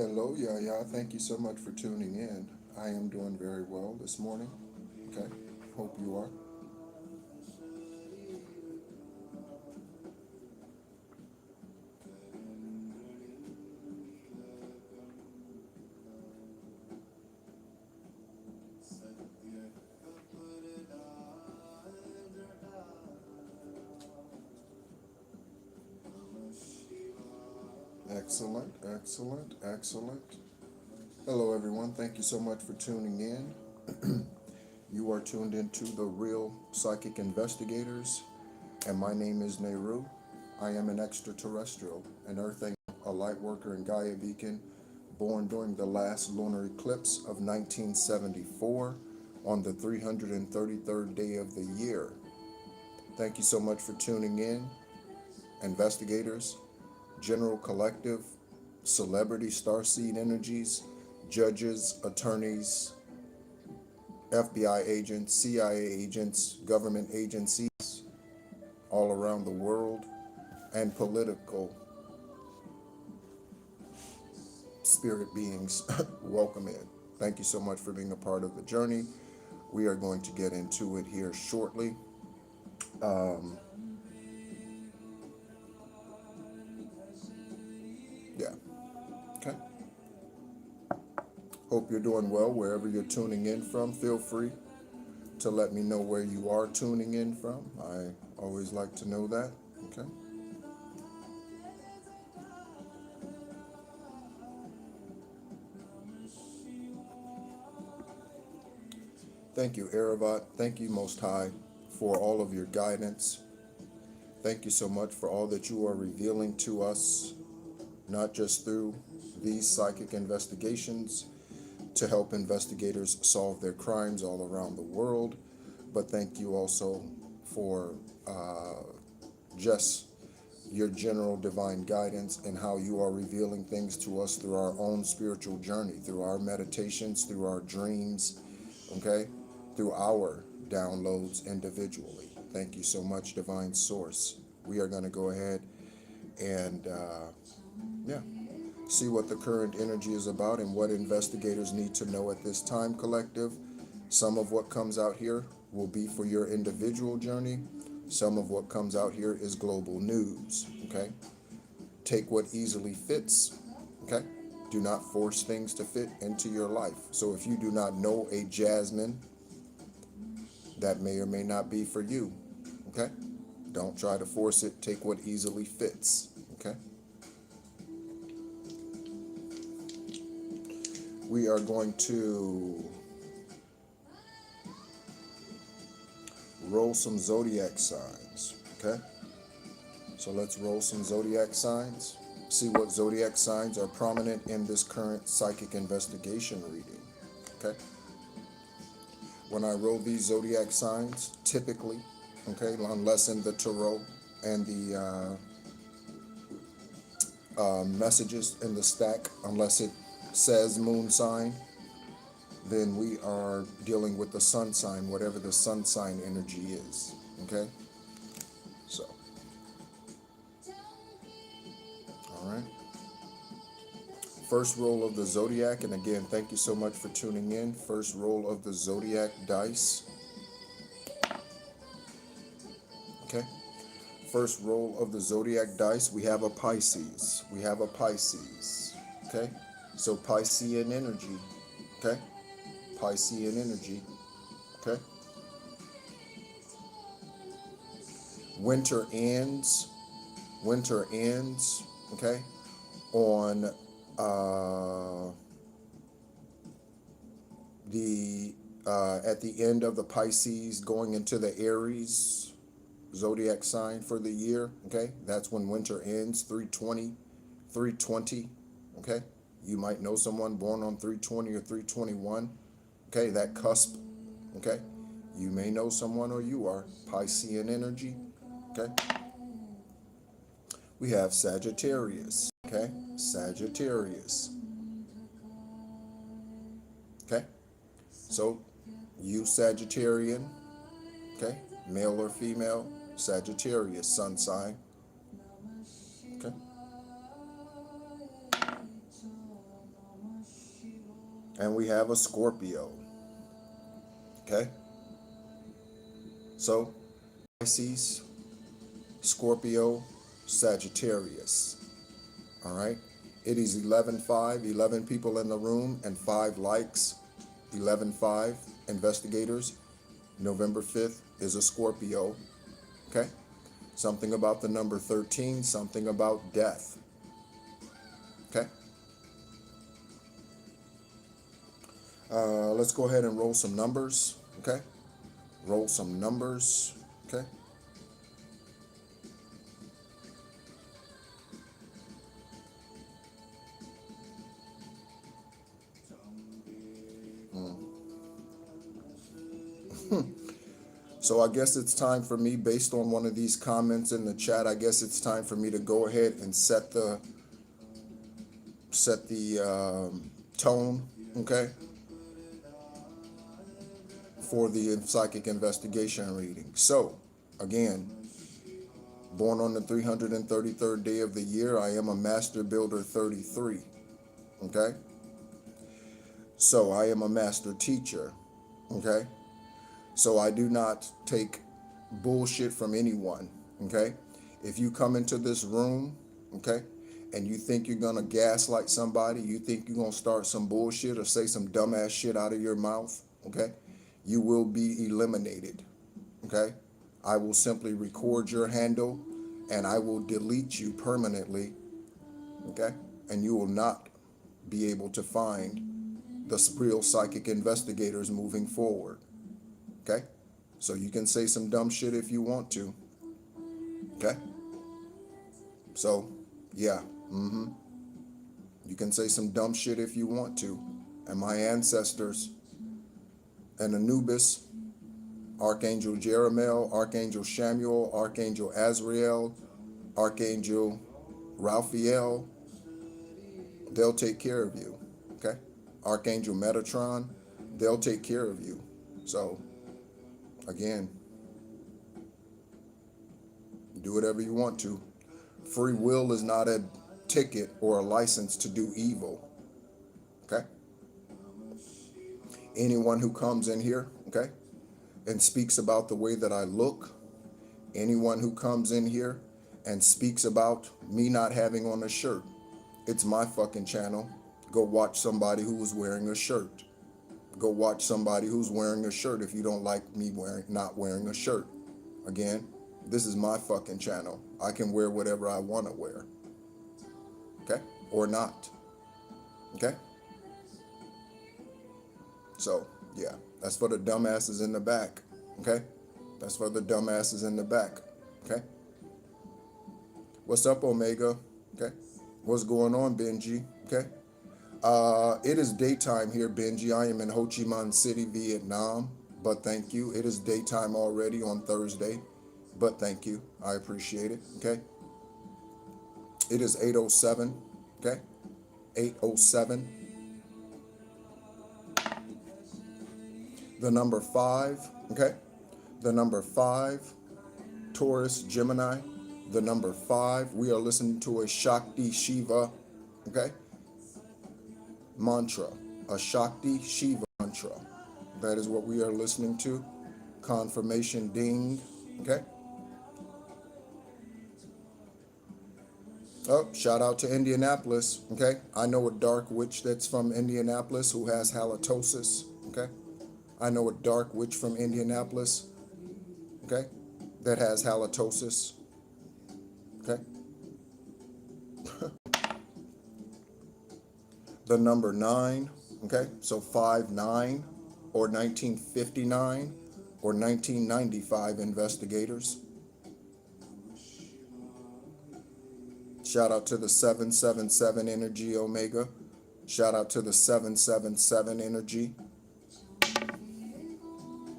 Hello, Yaya. Thank you so much for tuning in. I am doing very well this morning. Okay. Hope you are. Excellent, excellent, excellent. Hello, everyone. Thank you so much for tuning in. You are tuned into the Real Psychic Investigators, and my name is NEHRU. I am an extraterrestrial, an Earth angel, a light worker and Gaia beacon, born during the last lunar eclipse of 1974 on the 333rd day of the year. Thank you so much for tuning in, investigators, general collective, celebrity starseed energies, judges, attorneys, FBI agents, CIA agents, government agencies all around the world, and political spirit beings. Welcome in. Thank you so much for being a part of the journey. We are going to get into it here shortly. Yeah. Okay. Hope you're doing well wherever you're tuning in from. Feel free to let me know where you are tuning in from. I always like to know that. Okay. Thank you, Aravat. Thank you, Most High, for all of your guidance. Thank you so much for all that you are revealing to us, not just through these psychic investigations to help investigators solve their crimes all around the world, but thank you also for just your general divine guidance and how you are revealing things to us through our own spiritual journey, through our meditations, through our dreams, okay, through our downloads individually. Thank you so much, Divine Source. We are going to go ahead and, see what the current energy is about and what investigators need to know at this time, collective. Some of what comes out here will be for your individual journey. Some of what comes out here is global news, okay? Take what easily fits, okay? Do not force things to fit into your life. So if you do not know a Jasmine, that may or may not be for you, okay? Don't try to force it. Take what easily fits, okay? We are going to roll some zodiac signs, okay? So let's roll some zodiac signs. See what zodiac signs are prominent in this current psychic investigation reading, okay? When I roll these zodiac signs, typically, okay, unless in the tarot and the messages in the stack, unless it says moon sign, then we are dealing with the sun sign, whatever the sun sign energy is, okay? So, all right. First roll of the zodiac, and again, thank you so much for tuning in. First roll of the zodiac dice. Okay. First roll of the zodiac dice, we have a Pisces. We have a Pisces. Okay. So Piscean energy. Okay. Piscean energy. Okay. Winter ends. Winter ends. Okay. On at the end of the Pisces, going into the Aries zodiac sign for the year, okay? That's when winter ends, 320, okay? You might know someone born on 320 or 321, okay? That cusp, okay? You may know someone, or you are Piscean energy, okay? We have Sagittarius, okay? Sagittarius, okay? So, you Sagittarian, okay? Male or female, Sagittarius, sun sign, okay? And we have a Scorpio, okay? So, Pisces, Scorpio, Sagittarius, all right? It is 11:05, 11 people in the room and 5 likes. 11:05, investigators. November 5th is a Scorpio, okay? Something about the number 13, something about death, okay? Let's go ahead and roll some numbers, okay? Roll some numbers, okay? So I guess it's time for me, based on one of these comments in the chat, I guess it's time for me to go ahead and set the tone, okay, for the psychic investigation reading. So, again, born on the 333rd day of the year, I am a Master Builder 33, okay? So I am a Master Teacher, okay? So I do not take bullshit from anyone, okay? If you come into this room, okay, and you think you're going to gaslight somebody, you think you're going to start some bullshit or say some dumbass shit out of your mouth, okay, you will be eliminated, okay? I will simply record your handle and I will delete you permanently, okay? And you will not be able to find the real psychic investigators moving forward. Okay, so you can say some dumb shit if you want to. Okay, so yeah, you can say some dumb shit if you want to. And my ancestors, and Anubis, Archangel Jeremiel, Archangel Shamuel, Archangel Azrael, Archangel Raphael, they'll take care of you. Okay, Archangel Metatron, they'll take care of you. So, again, do whatever you want to. Free will is not a ticket or a license to do evil. Okay? Anyone who comes in here, okay, and speaks about the way that I look, anyone who comes in here and speaks about me not having on a shirt, it's my fucking channel. Go watch somebody who was wearing a shirt. Go watch somebody who's wearing a shirt if you don't like me not wearing a shirt. Again, this is my fucking channel. I can wear whatever I want to wear. Okay? Or not. Okay? So, yeah. That's for the dumbasses in the back. Okay? That's for the dumbasses in the back. Okay? What's up, Omega? Okay? What's going on, Benji? Okay? It is daytime here, Benji. I am in Ho Chi Minh City, Vietnam. But thank you. It is daytime already on Thursday. But thank you. I appreciate it. Okay? It is 8:07. Okay? 8:07. The number 5. Okay? The number 5. Taurus, Gemini. The number 5. We are listening to a ShaktiShiva. Okay? Mantra. A ShaktiShiva mantra. That is what we are listening to. Confirmation ding. Okay? Oh, shout out to Indianapolis. Okay? I know a dark witch that's from Indianapolis who has halitosis. Okay? I know a dark witch from Indianapolis. Okay? That has halitosis. Okay? The number 9. Okay? So 5-9 or 1959 or 1995 investigators. Shout out to the 777 energy, Omega. Shout out to the 777 energy.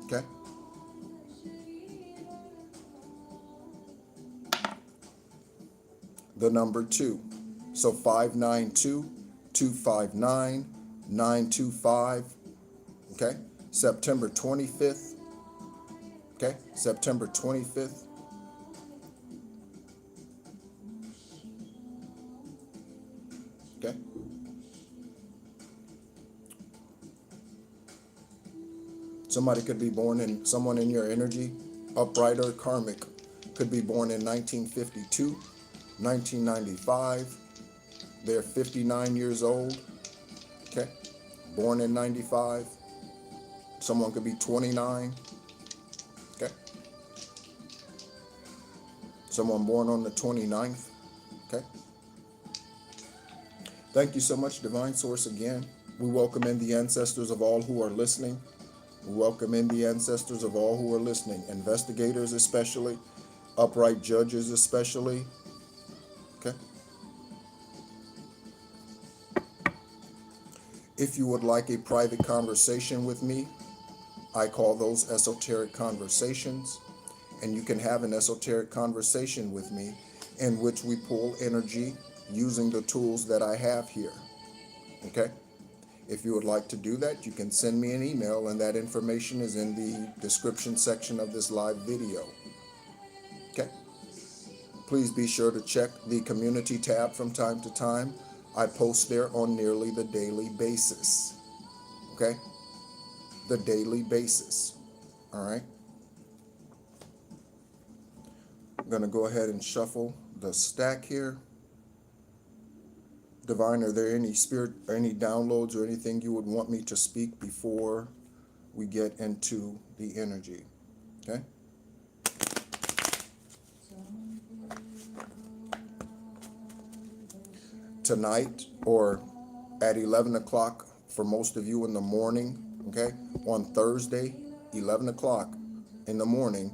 Okay? The number 2. So 592, 259, 925. Okay? September 25th. Okay? September 25th. Okay? Somebody could be born in, someone in your energy, upright or karmic, could be born in 1952, 1995. They're 59 years old. Okay? Born in 95. Someone could be 29. Okay? Someone born on the 29th. Okay? Thank you so much, Divine Source, again. We welcome in the ancestors of all who are listening. We welcome in the ancestors of all who are listening. Investigators especially. Upright judges especially. Okay? If you would like a private conversation with me, I call those esoteric conversations. And you can have an esoteric conversation with me in which we pull energy using the tools that I have here. Okay? If you would like to do that, you can send me an email, and that information is in the description section of this live video. Okay? Please be sure to check the community tab from time to time. I post there on nearly the daily basis. Okay? The daily basis. All right? I'm going to go ahead and shuffle the stack here. Divine, are there any spirit or any downloads or anything you would want me to speak before we get into the energy? Okay? Tonight or at 11 o'clock for most of you in the morning, okay? On Thursday, 11 o'clock in the morning,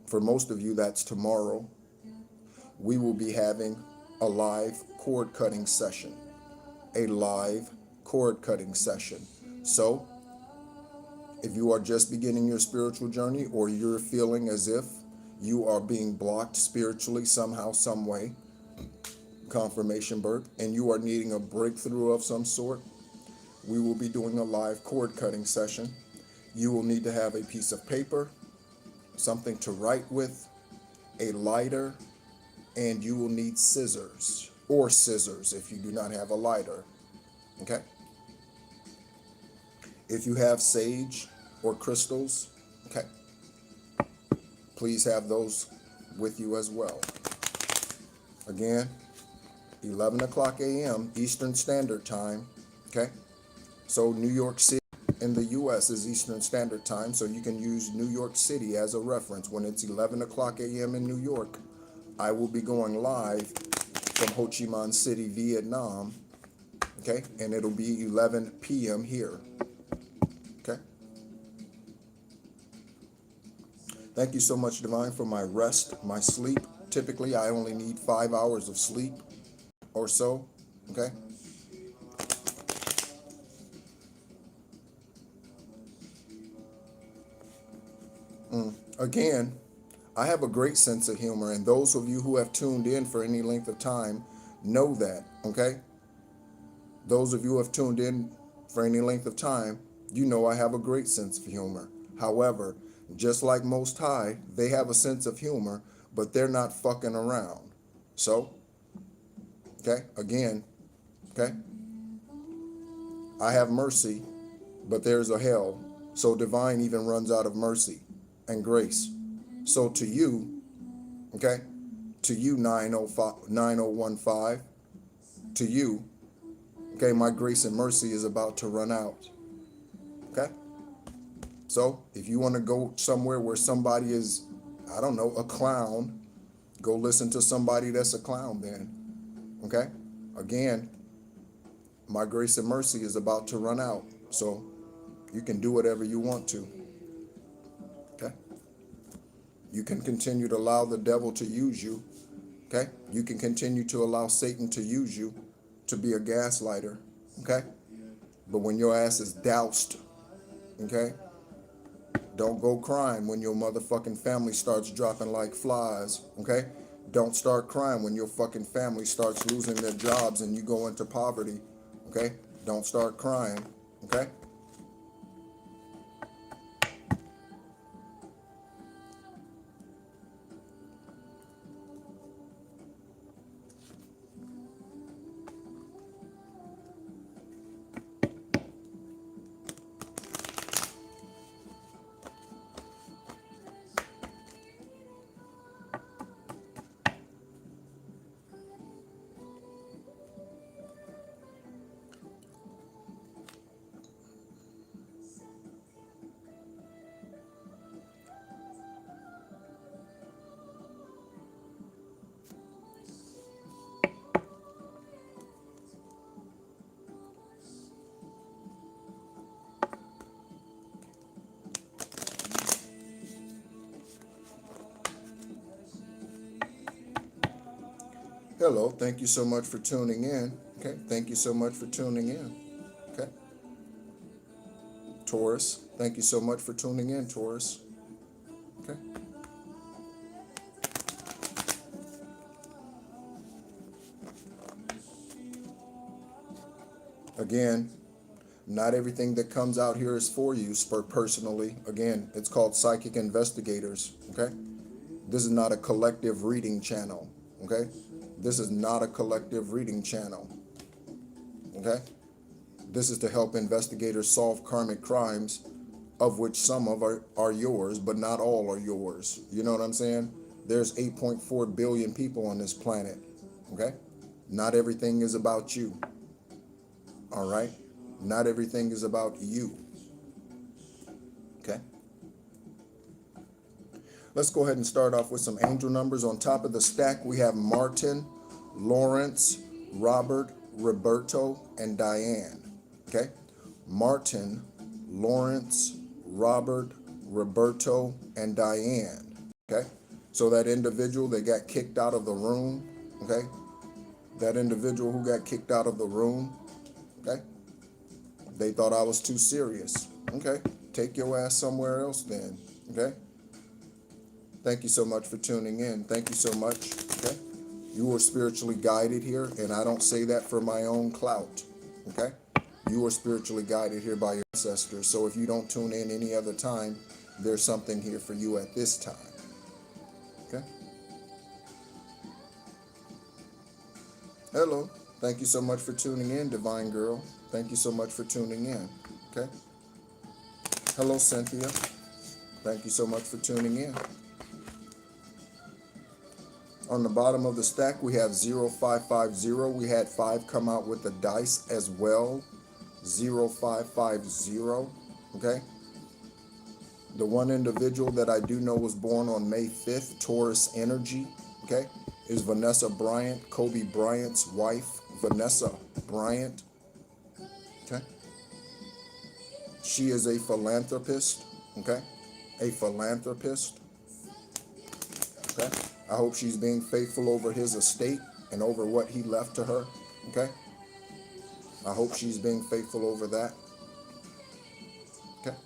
for most of you that's tomorrow, we will be having a live cord cutting session. A live cord cutting session. So, if you are just beginning your spiritual journey, or you're feeling as if you are being blocked spiritually somehow, some way, confirmation birth, and you are needing a breakthrough of some sort, we will be doing a live cord cutting session. You will need to have a piece of paper, something to write with, a lighter, and you will need scissors or scissors if you do not have a lighter. Okay? If you have sage or crystals, okay, please have those with you as well. Again, 11 o'clock a.m. Eastern Standard Time, okay? So New York City in the U.S. is Eastern Standard Time, so you can use New York City as a reference. When it's 11 o'clock a.m. in New York, I will be going live from Ho Chi Minh City, Vietnam, okay? And it'll be 11 p.m. here, okay? Thank you so much, Divine, for my rest, my sleep. Typically, I only need 5 hours of sleep or so, okay? Again, I have a great sense of humor, and those of you who have tuned in for any length of time know that, okay? Those of you who have tuned in for any length of time, you know I have a great sense of humor. However, just like Most High, they have a sense of humor, but they're not fucking around. So, okay, again, okay? I have mercy, but there's a hell. So divine even runs out of mercy and grace. So to you, okay, to you 9015, to you, okay, my grace and mercy is about to run out. Okay? So if you want to go somewhere where somebody is, I don't know, a clown, go listen to somebody that's a clown then. Okay? Again, my grace and mercy is about to run out. So you can do whatever you want to. Okay? You can continue to allow the devil to use you. Okay? You can continue to allow Satan to use you to be a gaslighter. Okay? But when your ass is doused, okay? Don't go crying when your motherfucking family starts dropping like flies, okay? Don't start crying when your fucking family starts losing their jobs and you go into poverty, okay? Don't start crying, okay? Hello, thank you so much for tuning in. Okay, thank you so much for tuning in. Okay. Taurus, thank you so much for tuning in, Taurus. Okay. Again, not everything that comes out here is for you personally. Again, it's called Psychic Investigators, okay? This is not a collective reading channel, okay? This is not a collective reading channel, okay? This is to help investigators solve karmic crimes, of which some of are yours, but not all are yours. You know what I'm saying? There's 8.4 billion people on this planet, okay? Not everything is about you, all right? Not everything is about you, okay? Let's go ahead and start off with some angel numbers. On top of the stack, we have Martin, Lawrence, Robert, Roberto, and Diane, okay? Martin, Lawrence, Robert, Roberto, and Diane, okay? So that individual that got kicked out of the room, okay? That individual who got kicked out of the room, okay? They thought I was too serious. Okay, take your ass somewhere else then, okay? Thank you so much for tuning in. Thank you so much, okay? You were spiritually guided here, and I don't say that for my own clout, okay? You were spiritually guided here by your ancestors, so if you don't tune in any other time, there's something here for you at this time, okay? Hello. Thank you so much for tuning in, Divine Girl. Thank you so much for tuning in. Okay. Hello, Cynthia. Thank you so much for tuning in. On the bottom of the stack, we have 0550. We had 5 come out with the dice as well. 0550. Okay. The one individual that I do know was born on May 5th, Taurus energy. Okay. Is Vanessa Bryant, Kobe Bryant's wife. Vanessa Bryant. Okay. She is a philanthropist. Okay. A philanthropist. Okay. I hope she's being faithful over his estate and over what he left to her. Okay. I hope she's being faithful over that. Okay.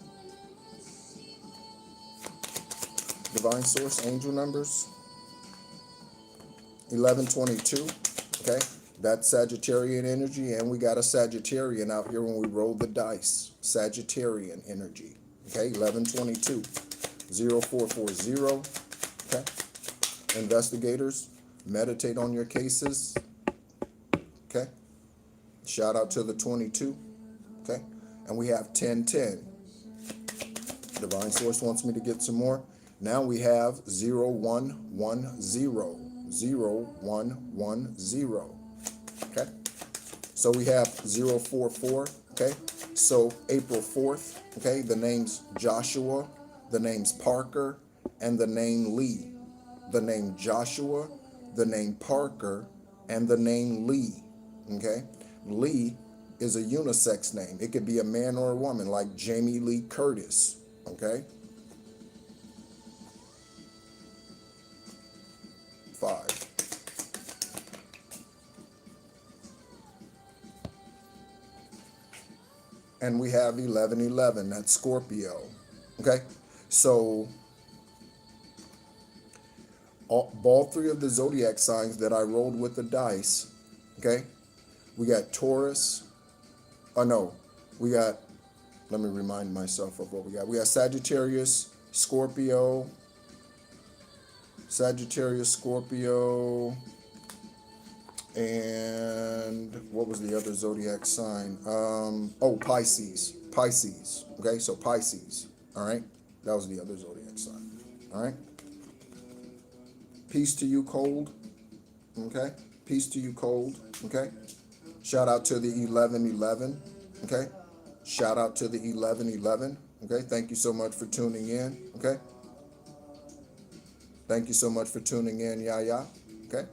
Divine source angel numbers. 1122. Okay. That's Sagittarian energy, and we got a Sagittarian out here when we roll the dice. Sagittarian energy. Okay. 1122. 0440. Okay. Investigators, meditate on your cases. Okay. Shout out to the 22. Okay. And we have 1010. Divine source wants me to get some more. Now we have 0110. 0110. Okay. So we have 044. Okay. So April 4th. Okay. The name's Joshua, the name's Parker, and the name Lee. The name Joshua, the name Parker, and the name Lee. Okay. Lee is a unisex name. It could be a man or a woman, like Jamie Lee Curtis. Okay. 5. And we have 1111. That's Scorpio. Okay. So all 3 of the zodiac signs that I rolled with the dice. Okay. We got Taurus. Oh no. We got, let me remind myself of what we got. We got Sagittarius, Scorpio, and what was the other zodiac sign? Pisces. Okay, so Pisces. All right, that was the other zodiac sign. All right. Peace to you, Cold. Okay, peace to you, Cold. Okay. Shout out to the 1111. Okay. Shout out to the 1111. Okay. Thank you so much for tuning in. Okay. Thank you so much for tuning in, Yaya. Okay.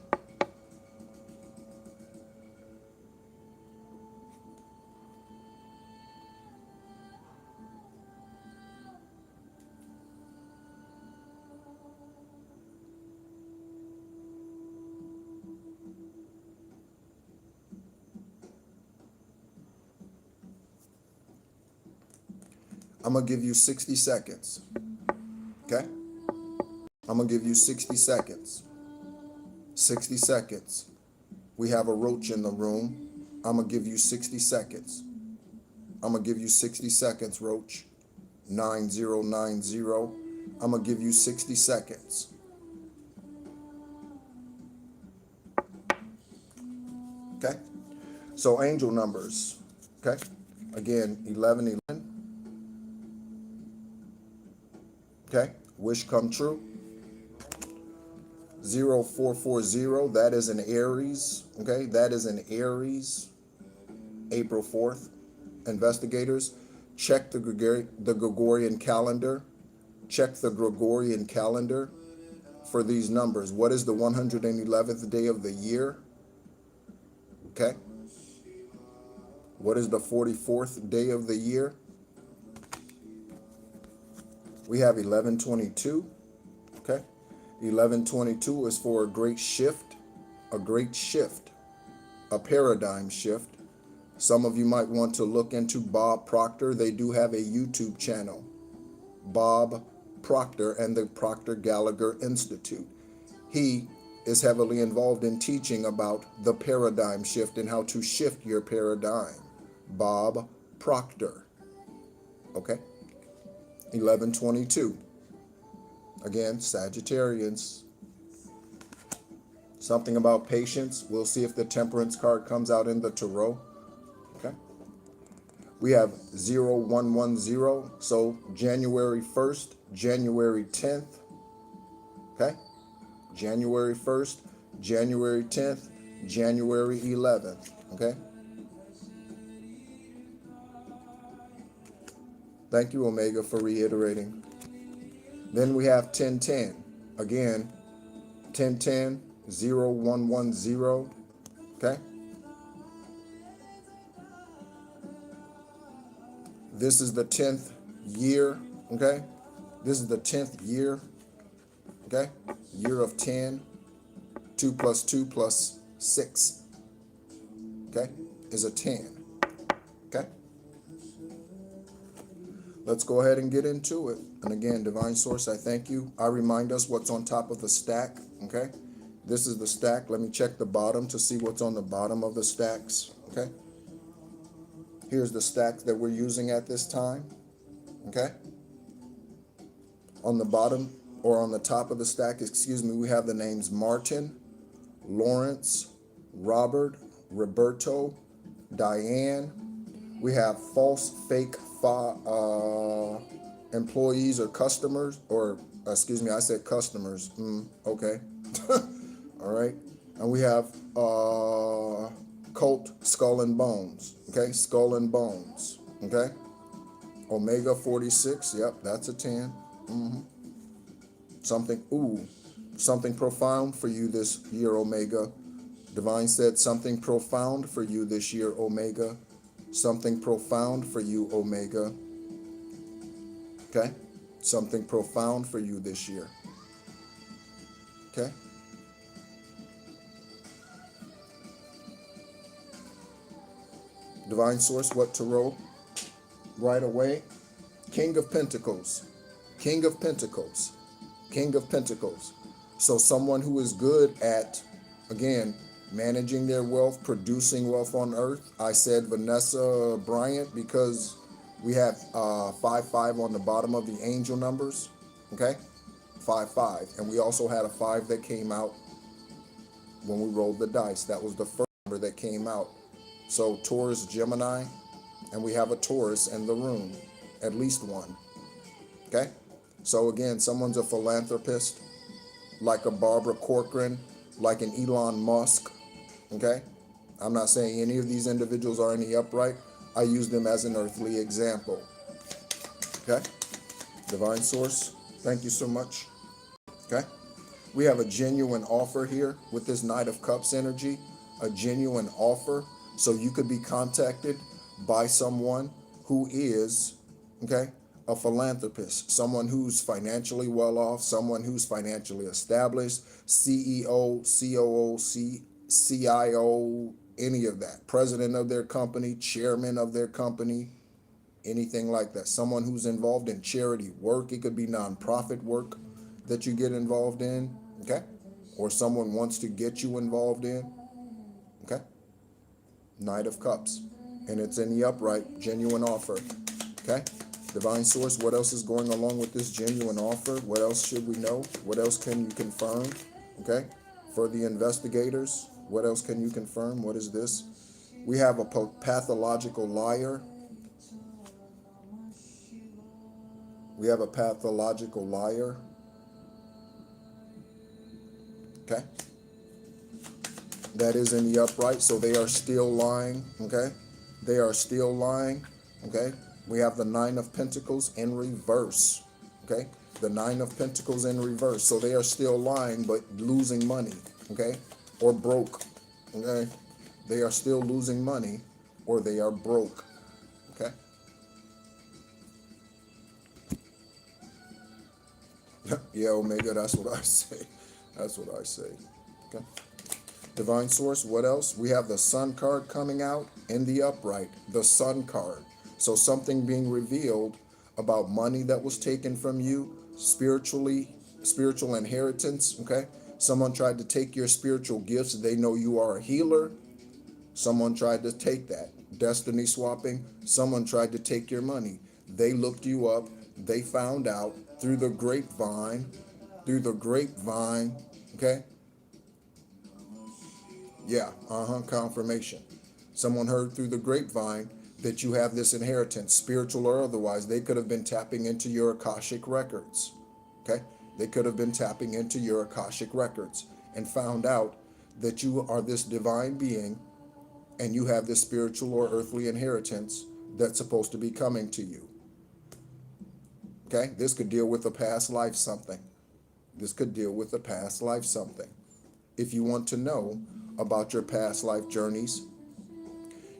I'm going to give you 60 seconds. Okay? I'm going to give you 60 seconds. 60 seconds. We have a roach in the room. I'm going to give you 60 seconds. I'm going to give you 60 seconds, Roach. 9090. I'm going to give you 60 seconds. Okay? So angel numbers. Okay? Again, 1111. Okay? Wish come true. 0440. That is an Aries. Okay? That is an Aries. April 4th. Investigators, check the Gregorian calendar. Check the Gregorian calendar for these numbers. What is the 111th day of the year? Okay. What is the 44th day of the year? We have 1122. Okay. 1122 is for a great shift, a paradigm shift. Some of you might want to look into Bob Proctor. They do have a YouTube channel, Bob Proctor and the Proctor Gallagher Institute. He is heavily involved in teaching about the paradigm shift and how to shift your paradigm. Bob Proctor. Okay. 1122. Again, Sagittarians. Something about patience. We'll see if the Temperance card comes out in the tarot. Okay. We have 0110. So January 1st, January 10th. Okay. January 1st, January 10th, January 11th. Okay. Thank you, Omega, for reiterating. Then we have 1010. Again, 1010, 0110. Okay. This is the 10th year. Okay. This is the 10th year. Okay. Year of 10. 2 plus 2 plus 6. Okay. Is a 10. Okay. Let's go ahead and get into it. And again, Divine Source, I thank you. I remind us what's on top of the stack, okay? This is the stack. Let me check the bottom to see what's on the bottom of the stacks, okay? Here's the stack that we're using at this time, okay? On the bottom, or on the top of the stack, excuse me, we have the names Martin, Lawrence, Robert, Roberto, Diane. We have false, fake, employees or customers, or excuse me, I said customers. Okay. All right. And we have cult, skull and bones. Okay. Skull and bones. Okay. Omega 46. Yep. That's a 10. Something profound for you this year, Omega. Divine said something profound for you this year, Omega. Something profound for you, Omega. Okay? Something profound for you this year. Okay? Divine Source, what tarot? Right away. King of Pentacles. King of Pentacles. King of Pentacles. So someone who is good at, again, managing their wealth, producing wealth on earth. I said Vanessa Bryant because we have 5-5 on the bottom of the angel numbers. Okay? 5-5. And we also had a 5 that came out when we rolled the dice. That was the first number that came out. So Taurus, Gemini, and we have a Taurus in the room. At least one. Okay? So again, someone's a philanthropist, like a Barbara Corcoran, like an Elon Musk. Okay? I'm not saying any of these individuals are any upright. I use them as an earthly example. Okay? Divine Source, thank you so much. Okay? We have a genuine offer here with this Knight of Cups energy. A genuine offer. So you could be contacted by someone who is, okay, a philanthropist. Someone who's financially well off. Someone who's financially established. CEO, COO, CIO, any of that. President of their company, chairman of their company, anything like that. Someone who's involved in charity work. It could be nonprofit work that you get involved in, okay? Or someone wants to get you involved in, okay? Knight of Cups. And it's in the upright, genuine offer, okay? Divine Source, what else is going along with this genuine offer? What else should we know? What else can you confirm, okay? For the investigators, what else can you confirm? What is this? We have a pathological liar. We have a pathological liar. Okay? That is in the upright, so they are still lying, okay? They are still lying, okay? We have the Nine of Pentacles in reverse, okay? The Nine of Pentacles in reverse, so they are still lying but losing money, okay? Or broke, okay? They are still losing money or they are broke, okay? Yeah, Omega, that's what I say. That's what I say, okay? Divine Source, what else? We have the Sun card coming out in the upright, the Sun card. So something being revealed about money that was taken from you, spiritual inheritance, okay? Someone tried to take your spiritual gifts. They know you are a healer. Someone tried to take that. Destiny swapping. Someone tried to take your money. They looked you up. They found out through the grapevine, okay? Yeah, confirmation. Someone heard through the grapevine that you have this inheritance, spiritual or otherwise. They could have been tapping into your Akashic records. Okay? They could have been tapping into your Akashic records and found out that you are this divine being and you have this spiritual or earthly inheritance that's supposed to be coming to you. Okay? This could deal with a past life something. This could deal with a past life something. If you want to know about your past life journeys,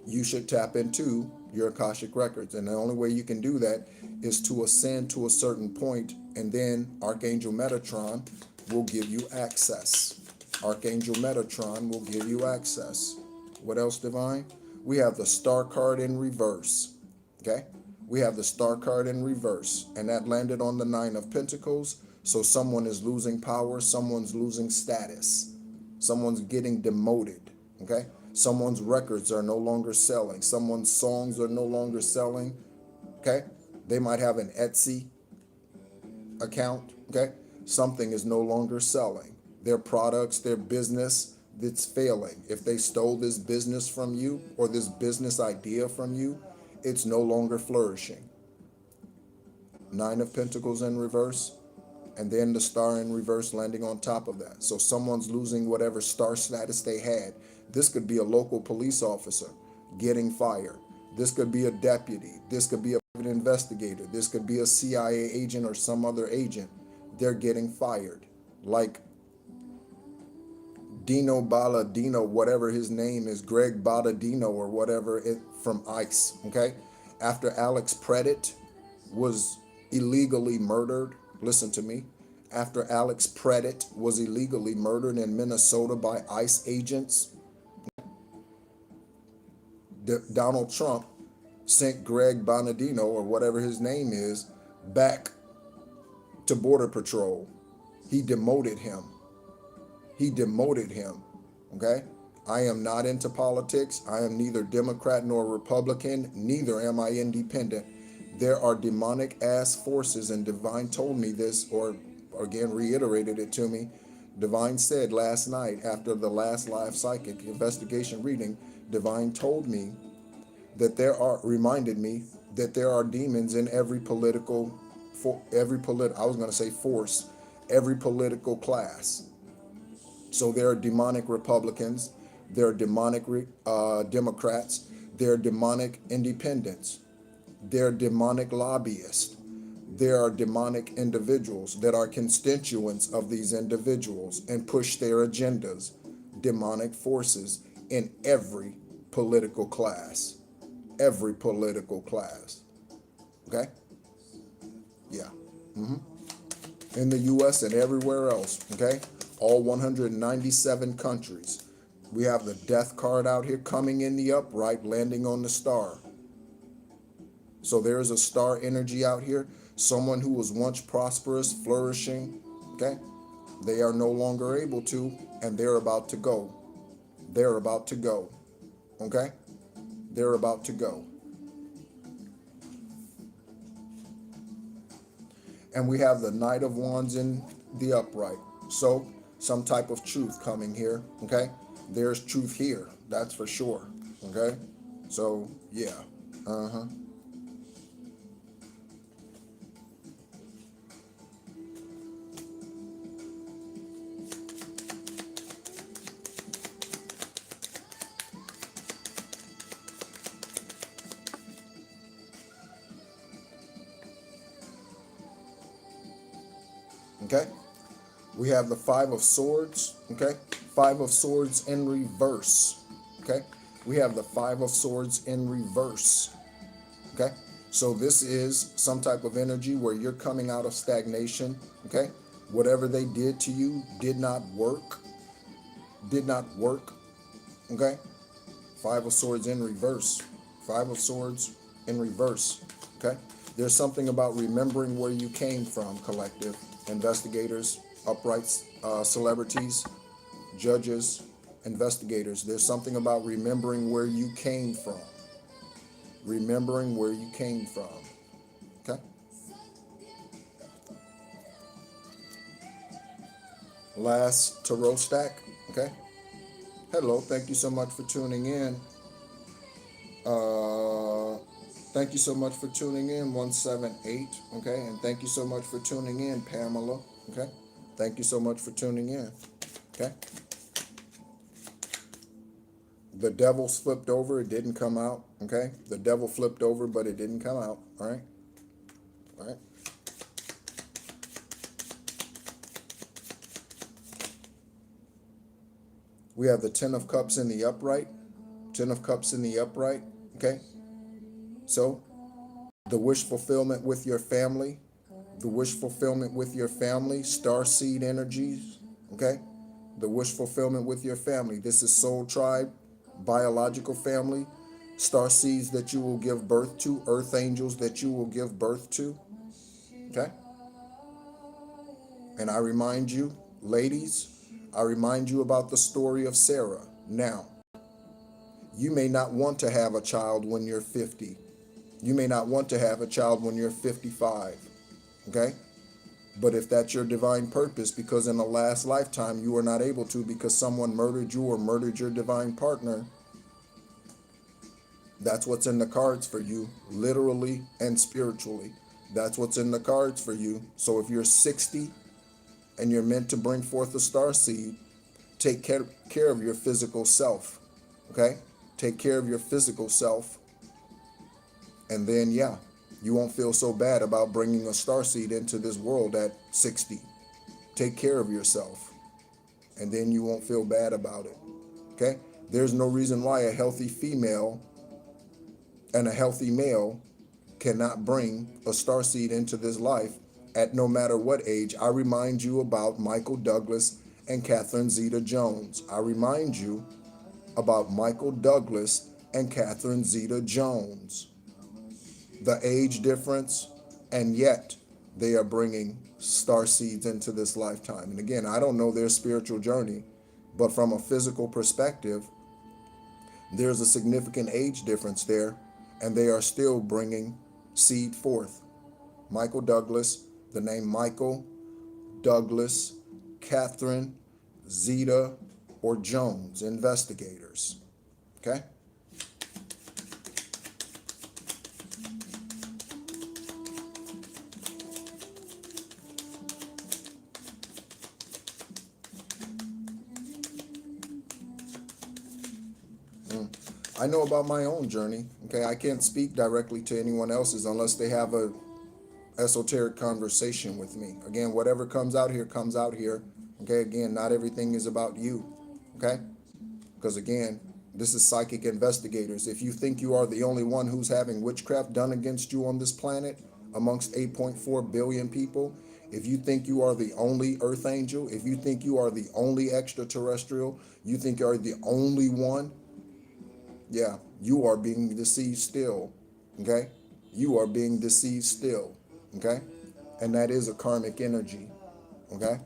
you should tap into your Akashic records. And the only way you can do that is to ascend to a certain point, and then Archangel Metatron will give you access. Archangel Metatron will give you access. What else, Divine? We have the Star card in reverse. Okay? We have the Star card in reverse, and that landed on the Nine of Pentacles. So someone is losing power, someone's losing status, someone's getting demoted. Okay? Someone's records are no longer selling. Someone's songs are no longer selling. Okay? They might have an Etsy account. Okay? Something is no longer selling. Their products, their business, it's failing. If they stole this business from you or this business idea from you, it's no longer flourishing. Nine of Pentacles in reverse, and then the Star in reverse landing on top of that. So someone's losing whatever star status they had. This could be a local police officer getting fired. This could be a deputy. This could be a private investigator. This could be a CIA agent or some other agent. They're getting fired. Like Dino Balladino, whatever his name is, Greg Balladino or whatever, from ICE, okay? After Alex Predit was illegally murdered, listen to me, after Alex Predit was illegally murdered in Minnesota by ICE agents, Donald Trump sent Greg Bonadino, or whatever his name is, back to Border Patrol. He demoted him. He demoted him, okay? I am not into politics. I am neither Democrat nor Republican. Neither am I independent. There are demonic ass forces, and Divine told me this, or again reiterated it to me. Divine said last night after the last live psychic investigation reading, Divine told me that reminded me that there are demons in every political, force, every political class. So there are demonic Republicans, there are demonic Democrats, there are demonic independents, there are demonic lobbyists, there are demonic individuals that are constituents of these individuals and push their agendas. Demonic forces in every political class. Every political class. Okay? Yeah. In the U.S. and everywhere else. Okay? All 197 countries. We have the death card out here coming in the upright, landing on the star. So there is a star energy out here. Someone who was once prosperous, flourishing, okay? They are no longer able to, and they're about to go. They're about to go, okay? They're about to go. And we have the Knight of Wands in the upright. So some type of truth coming here, okay? There's truth here, that's for sure, okay? So, yeah, okay? We have the Five of Swords, okay? Five of Swords in reverse, okay? We have the Five of Swords in reverse, okay? So this is some type of energy where you're coming out of stagnation, okay? Whatever they did to you did not work, okay? Five of Swords in reverse, Five of Swords in reverse, okay? There's something about remembering where you came from, collective, investigators, uprights, celebrities, judges, investigators. There's something about remembering where you came from. Remembering where you came from. Okay? Last tarot stack. Okay? Hello, thank you so much for tuning in. Thank you so much for tuning in, 178. Okay, and thank you so much for tuning in, Pamela. Okay, thank you so much for tuning in. Okay, the devil's flipped over, it didn't come out. Okay, the devil flipped over, but it didn't come out. All right, all right. We have the Ten of Cups in the upright. Ten of Cups in the upright. Okay, so the wish fulfillment with your family, the wish fulfillment with your family, star seed energies. Okay, the wish fulfillment with your family. This is soul tribe, biological family, star seeds that you will give birth to, earth angels that you will give birth to. Okay, and I remind you, ladies, I remind you about the story of Sarah. Now, you may not want to have a child when you're 50. You may not want to have a child when you're 55. Okay? But if that's your divine purpose, because in the last lifetime you were not able to because someone murdered you or murdered your divine partner, that's what's in the cards for you, literally and spiritually. That's what's in the cards for you. So if you're 60 and you're meant to bring forth a star seed, take care of your physical self. Okay? Take care of your physical self. And then, yeah, you won't feel so bad about bringing a starseed into this world at 60. Take care of yourself. And then you won't feel bad about it. Okay? There's no reason why a healthy female and a healthy male cannot bring a starseed into this life at no matter what age. I remind you about Michael Douglas and Catherine Zeta-Jones. I remind you about Michael Douglas and Catherine Zeta-Jones. The age difference, and yet they are bringing star seeds into this lifetime. And again, I don't know their spiritual journey, but from a physical perspective, there's a significant age difference there, and they are still bringing seed forth. Michael Douglas, the name Michael Douglas, Catherine Zeta or Jones, investigators. Okay? I know about my own journey. Okay, I can't speak directly to anyone else's unless they have a esoteric conversation with me. Again, whatever comes out here comes out here. Okay, again, not everything is about you. Okay, because again, this is psychic investigators. If you think you are the only one who's having witchcraft done against you on this planet amongst 8.4 billion people, if you think you are the only earth angel, if you think you are the only extraterrestrial, you think you are the only one, yeah, you are being deceived still, okay? You are being deceived still, okay? And that is a karmic energy, okay?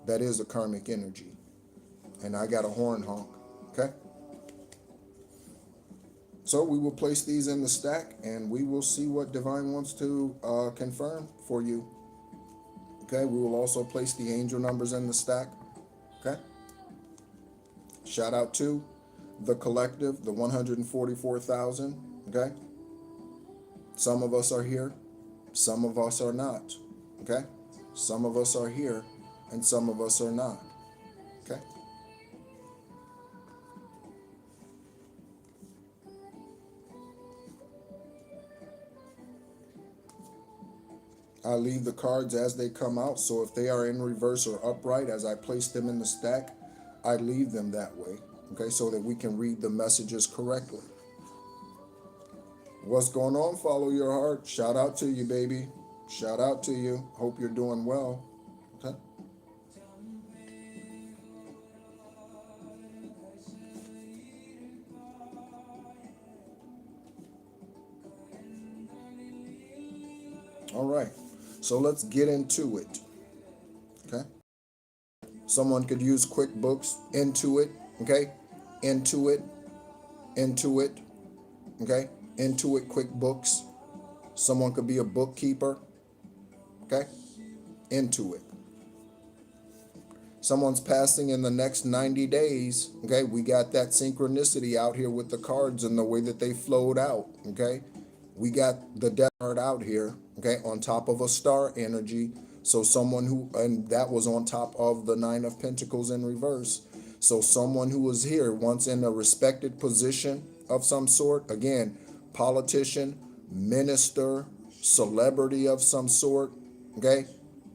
That is a karmic energy. And I got a horn honk, okay? So we will place these in the stack and we will see what Divine wants to confirm for you, okay? We will also place the angel numbers in the stack, okay? Shout out to the collective, the 144,000, okay? Some of us are here, some of us are not, okay? Some of us are here and some of us are not, okay? I leave the cards as they come out, so if they are in reverse or upright as I place them in the stack, I leave them that way, okay, so that we can read the messages correctly. What's going on? Follow your heart. Shout out to you, baby. Shout out to you. Hope you're doing well. Okay. All right. So let's get into it. Okay. Someone could use QuickBooks, Intuit, okay? Intuit, okay? Intuit QuickBooks. Someone could be a bookkeeper, okay? Intuit. Someone's passing in the next 90 days. Okay, we got that synchronicity out here with the cards and the way that they flowed out. Okay, we got the death card out here. Okay, on top of a star energy. So someone who, and that was on top of the Nine of Pentacles in reverse. So someone who was here once in a respected position of some sort, again, politician, minister, celebrity of some sort, okay,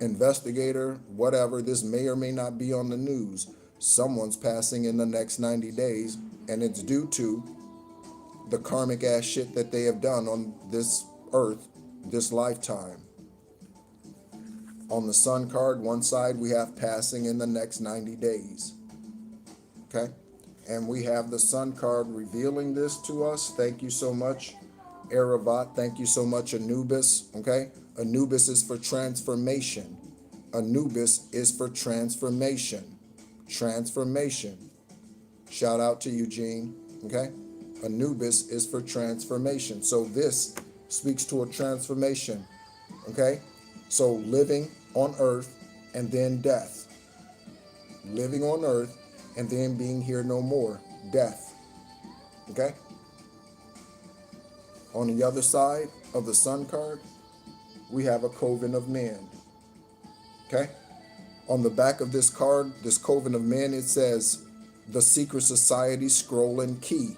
investigator, whatever. This may or may not be on the news. Someone's passing in the next 90 days, and it's due to the karmic ass shit that they have done on this earth, this lifetime. On the Sun card, one side we have passing in the next 90 days. Okay? And we have the Sun card revealing this to us. Thank you so much, Aravat. Thank you so much, Anubis. Okay? Anubis is for transformation. Anubis is for transformation. Transformation. Shout out to Eugene. Okay? Anubis is for transformation. So this speaks to a transformation. Okay? So living on earth and then death. Living on earth and then being here no more. Death. Okay? On the other side of the Sun card, we have a coven of men. Okay? On the back of this card, this coven of men, it says, the secret society scroll and key.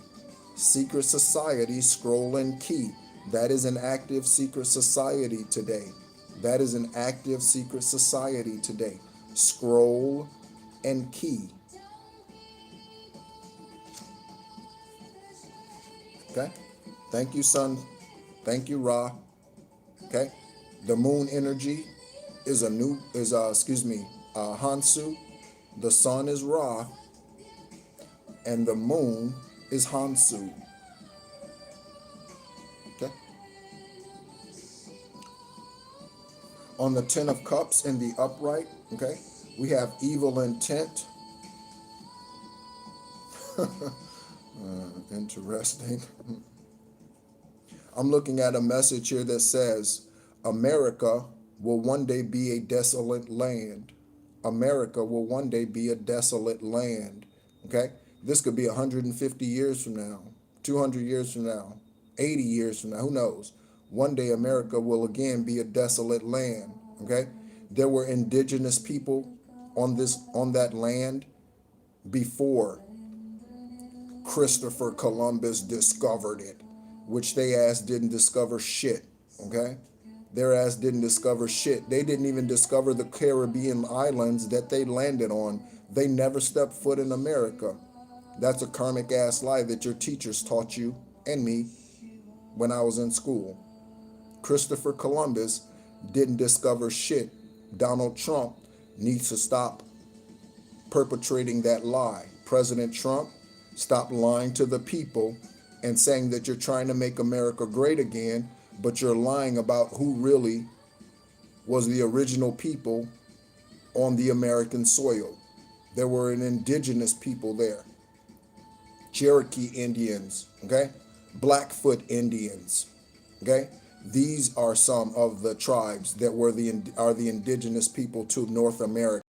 Secret society scroll and key. That is an active secret society today. That is an active secret society today. Scroll and key. Okay? Thank you, Sun. Thank you, Ra. Okay? The moon energy is Hansu. The sun is Ra. And the moon is Hansu. Okay? On the Ten of Cups in the upright, okay, we have evil intent. Interesting. I'm looking at a message here that says, America will one day be a desolate land. America will one day be a desolate land. Okay? This could be 150 years from now, 200 years from now, 80 years from now, who knows? One day America will again be a desolate land. Okay? There were indigenous people on that land before Christopher Columbus discovered it, which they ass didn't discover shit. Okay? Their ass didn't discover shit. They didn't even discover the Caribbean islands that they landed on. They never stepped foot in America. That's a karmic ass lie that your teachers taught you and me when I was in school. Christopher Columbus didn't discover shit. Donald Trump needs to stop perpetrating that lie. President Trump, stop lying to the people and saying that you're trying to make America great again, but you're lying about who really was the original people on the American soil. There were an indigenous people there. Cherokee Indians, okay? Blackfoot Indians, okay? These are some of the tribes that are the indigenous people to North America.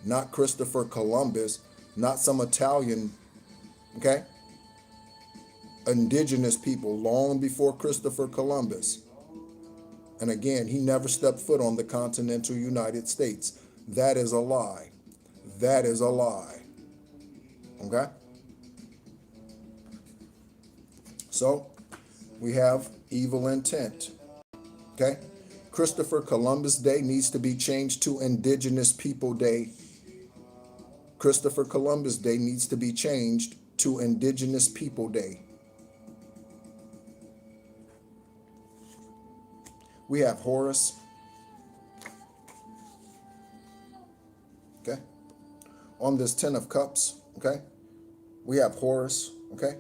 Not Christopher Columbus, not some Italian, okay? Indigenous people long before Christopher Columbus. And again, he never stepped foot on the continental United States. That is a lie. That is a lie. Okay? So, we have evil intent. Okay? Christopher Columbus Day needs to be changed to Indigenous People Day. Christopher Columbus Day needs to be changed to Indigenous People Day. We have HORUS. Okay? On this Ten of Cups, okay? We have HORUS, okay?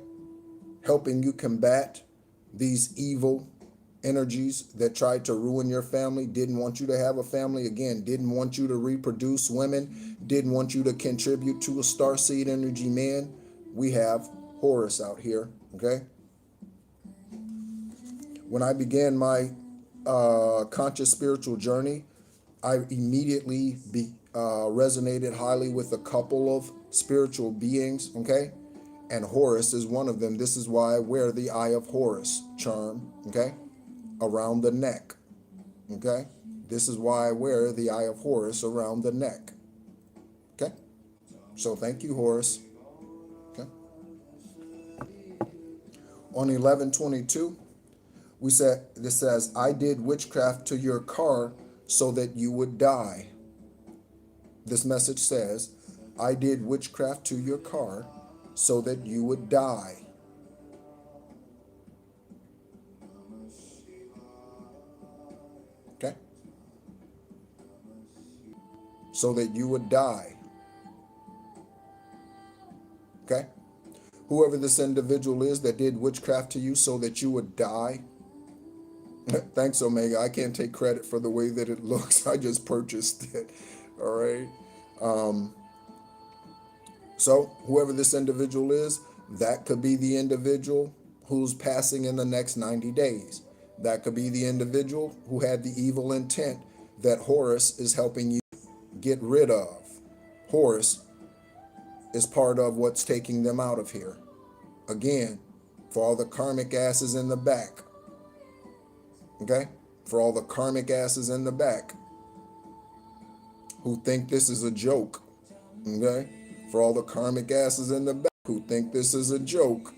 Helping you combat these evil energies that tried to ruin your family, didn't want you to have a family, again, didn't want you to reproduce women, didn't want you to contribute to a starseed energy man. We have HORUS out here, okay? When I began my conscious spiritual journey, I immediately resonated highly with a couple of spiritual beings, okay? And Horus is one of them. This is why I wear the Eye of Horus charm, okay? Around the neck, okay? This is why I wear the Eye of Horus around the neck, okay? So thank you, Horus, okay? On 11/22, this says, I did witchcraft to your car so that you would die. This message says, I did witchcraft to your car so that you would die. Okay? So that you would die. Okay? Whoever this individual is that did witchcraft to you so that you would die. Thanks, Omega. I can't take credit for the way that it looks. I just purchased it. All right. So whoever this individual is, that could be the individual who's passing in the next 90 days. That could be the individual who had the evil intent that Horus is helping you get rid of. Horus is part of what's taking them out of here. Again, for all the karmic asses in the back. Okay? For all the karmic asses in the back who think this is a joke. Okay? For all the karmic asses in the back who think this is a joke.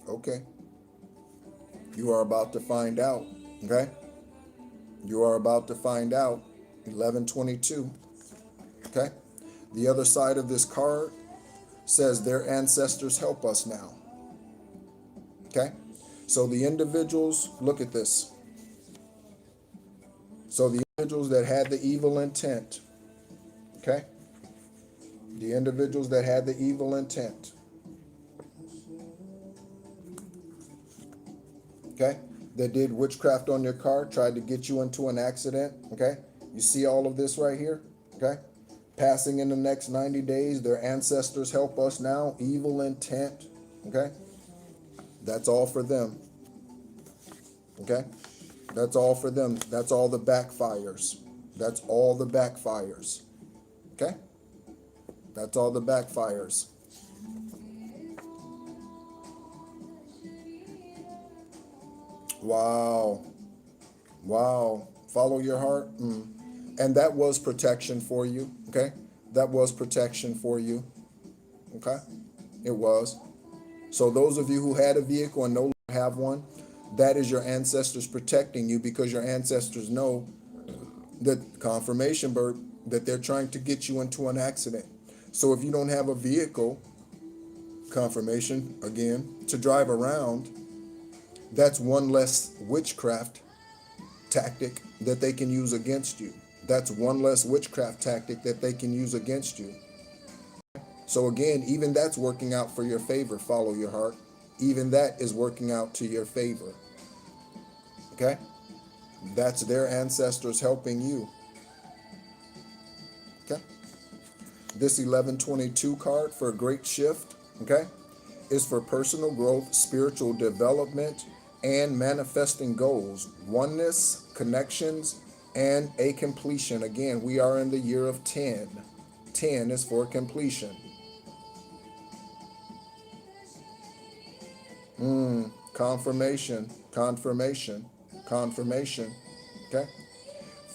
Okay. You are about to find out. Okay? You are about to find out. 11/22. Okay? The other side of this card says their ancestors help us now. Okay? So the individuals, look at this. So the individuals that had the evil intent, okay? The individuals that had the evil intent, okay? That did witchcraft on your car, tried to get you into an accident, okay? You see all of this right here, okay? Passing in the next 90 days, their ancestors help us now, evil intent, okay? That's all for them, okay? That's all for them. That's all the backfires. That's all the backfires, okay? That's all the backfires. Wow. Wow. Follow your heart. And that was protection for you, okay? That was protection for you, okay? It was. So those of you who had a vehicle and no longer have one, that is your ancestors protecting you, because your ancestors know that confirmation, Bert, that they're trying to get you into an accident. So if you don't have a vehicle, confirmation again, to drive around, that's one less witchcraft tactic that they can use against you. That's one less witchcraft tactic that they can use against you. So again, even that's working out for your favor. Follow your heart. Even that is working out to your favor. Okay? That's their ancestors helping you. Okay? This 11/22 card for a great shift, okay, is for personal growth, spiritual development, and manifesting goals, oneness, connections, and a completion. Again, we are in the year of 10. 10 is for completion. Confirmation, confirmation, confirmation. Okay?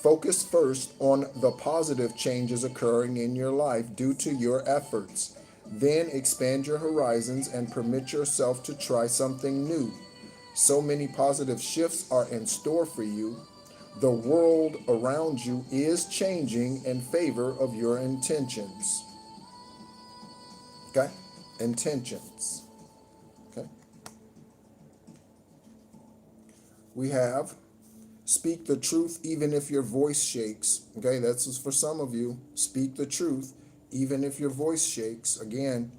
Focus first on the positive changes occurring in your life due to your efforts. Then expand your horizons and permit yourself to try something new. So many positive shifts are in store for you. The world around you is changing in favor of your intentions. Okay? Intentions. Okay? We have speak the truth even if your voice shakes. Okay, that's for some of you. Speak the truth even if your voice shakes. Again,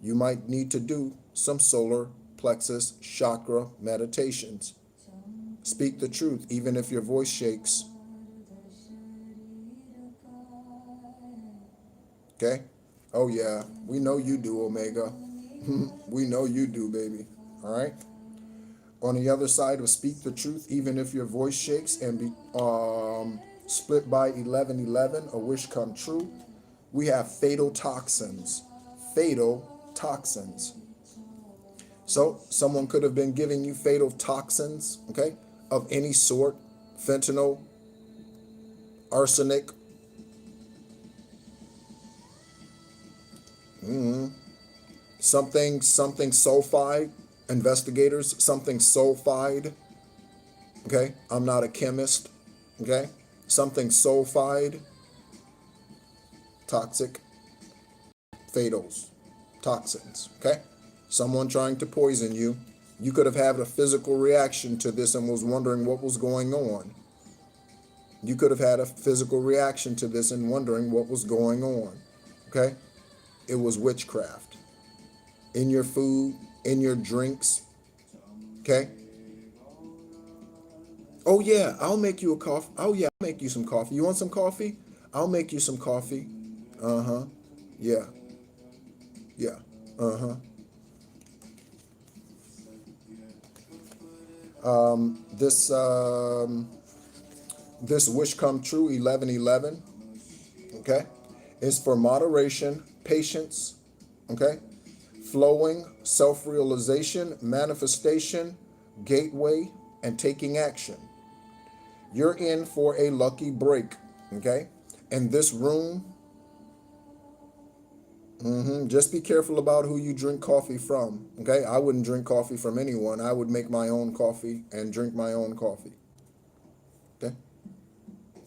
you might need to do some solar plexus chakra meditations. Speak the truth even if your voice shakes. Okay? Oh yeah, we know you do, Omega. We know you do, baby. All right? On the other side of speak the truth even if your voice shakes, and split by 1111, a wish come true. We have fatal toxins. Fatal toxins. So someone could have been giving you fatal toxins, okay, of any sort: fentanyl, arsenic, something sulfide. Investigators, something sulfide. Okay, I'm not a chemist. Okay, something sulfide, toxic, fatals, toxins. Okay, someone trying to poison you. You could have had a physical reaction to this and was wondering what was going on. You could have had a physical reaction to this and wondering what was going on. Okay, it was witchcraft in your food, in your drinks. Okay. Oh yeah, I'll make you a coffee. Oh yeah, I'll make you some coffee. You want some coffee? I'll make you some coffee. Uh-huh. Yeah. Yeah. Uh-huh. This this wish come true 1111, okay, is for moderation, patience, okay, flowing, self-realization, manifestation, gateway, and taking action. You're in for a lucky break, okay? And this room, just be careful about who you drink coffee from, okay? I wouldn't drink coffee from anyone. I would make my own coffee and drink my own coffee, okay?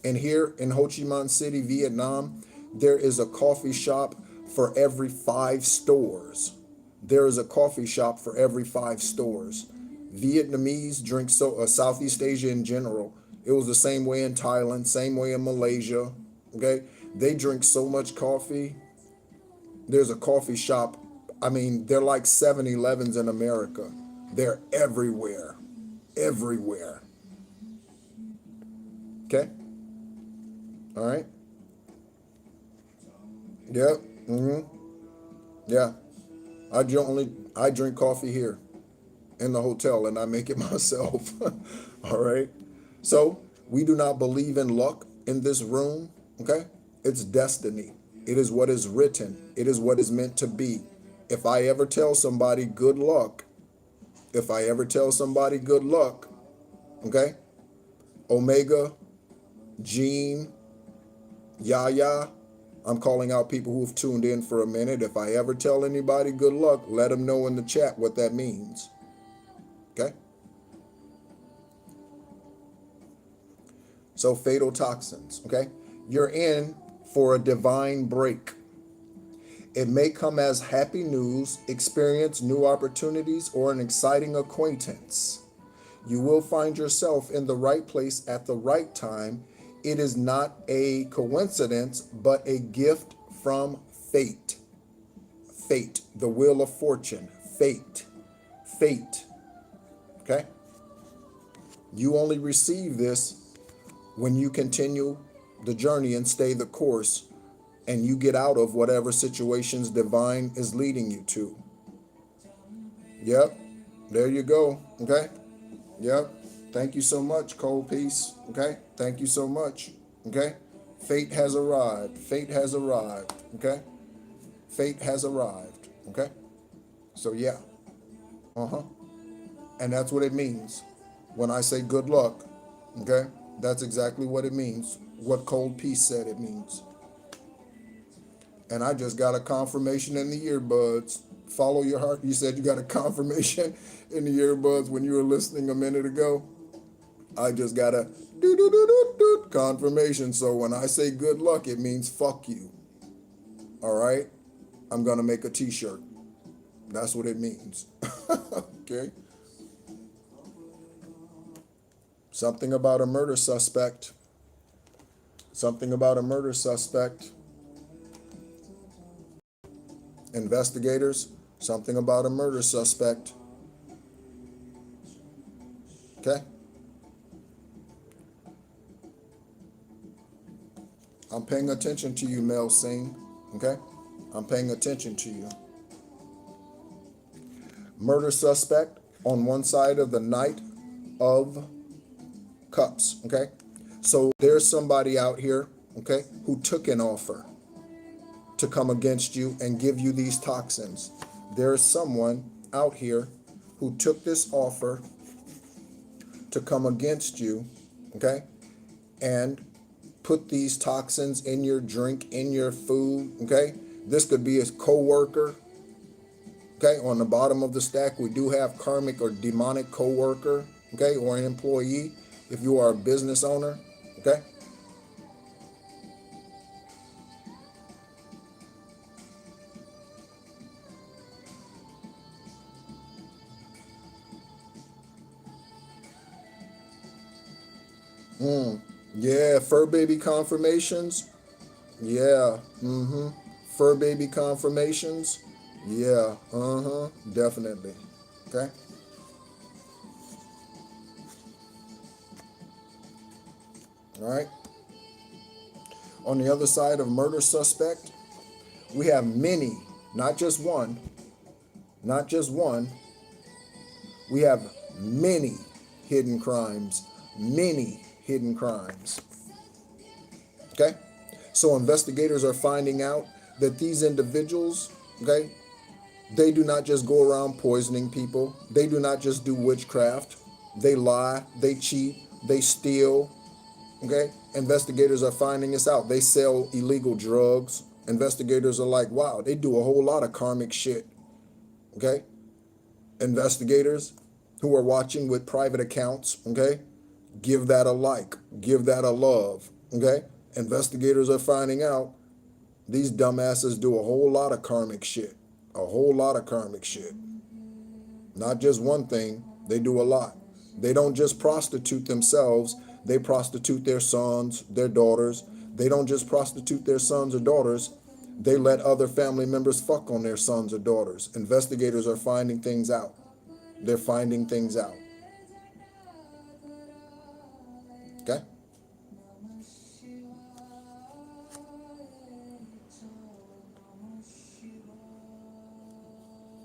And here in Ho Chi Minh City, Vietnam, there is a coffee shop for every 5 stores. There is a coffee shop for every 5 stores. Vietnamese drink Southeast Asia in general. It was the same way in Thailand, same way in Malaysia, okay? They drink so much coffee. There's a coffee shop. I mean, they're like 7-Elevens in America. They're everywhere, everywhere. Okay? All right? Yep. Yeah. I drink coffee here in the hotel and I make it myself. All right? So we do not believe in luck in this room, okay? It's destiny. It is what is written. It is what is meant to be. If I ever tell somebody good luck, okay? Omega, Gene, Yaya, I'm calling out people who've tuned in for a minute. If I ever tell anybody good luck, let them know in the chat what that means, okay? So fatal toxins, okay? You're in for a divine break. It may come as happy news, experience, new opportunities, or an exciting acquaintance. You will find yourself in the right place at the right time. It is not a coincidence, but a gift from fate. Fate, the wheel of fortune, fate, fate, okay? You only receive this when you continue the journey and stay the course and you get out of whatever situations divine is leading you to. Yep, there you go, okay? Yep, thank you so much, Cold Peace, okay? Thank you so much, okay? Fate has arrived, fate has arrived, okay? Fate has arrived, okay? So yeah, and that's what it means when I say good luck, okay? That's exactly what it means, what Cold Peace said it means. And I just got a confirmation in the earbuds. Follow your heart. You said you got a confirmation in the earbuds when you were listening a minute ago. I just got a confirmation. So when I say good luck, it means fuck you. All right? I'm going to make a t-shirt. That's what it means. Okay? Something about a murder suspect. Something about a murder suspect. Investigators, something about a murder suspect. Okay? I'm paying attention to you, Mel Singh. Okay? I'm paying attention to you. Murder suspect on one side of the Knight of Cups. Okay? So there's somebody out here, okay, who took an offer to come against you and give you these toxins. There is someone out here who took this offer to come against you, okay, and put these toxins in your drink, in your food, okay? This could be a co-worker, okay? On the bottom of the stack, we do have karmic or demonic co-worker, okay, or an employee if you are a business owner, okay? Yeah, fur baby confirmations. Yeah, fur baby confirmations. Yeah, definitely. Okay. All right. On the other side of murder suspect, we have many, not just one, not just one. We have many hidden crimes, many hidden crimes. Okay? So investigators are finding out that these individuals, okay, they do not just go around poisoning people. They do not just do witchcraft. They lie, they cheat, they steal, okay? Investigators are finding this out. They sell illegal drugs. Investigators are like, wow, they do a whole lot of karmic shit, okay? Investigators who are watching with private accounts, okay? Give that a like, give that a love, okay? Investigators are finding out these dumbasses do a whole lot of karmic shit, a whole lot of karmic shit. Not just one thing, they do a lot. They don't just prostitute themselves, they prostitute their sons, their daughters. They don't just prostitute their sons or daughters, they let other family members fuck on their sons or daughters. Investigators are finding things out. They're finding things out. Okay?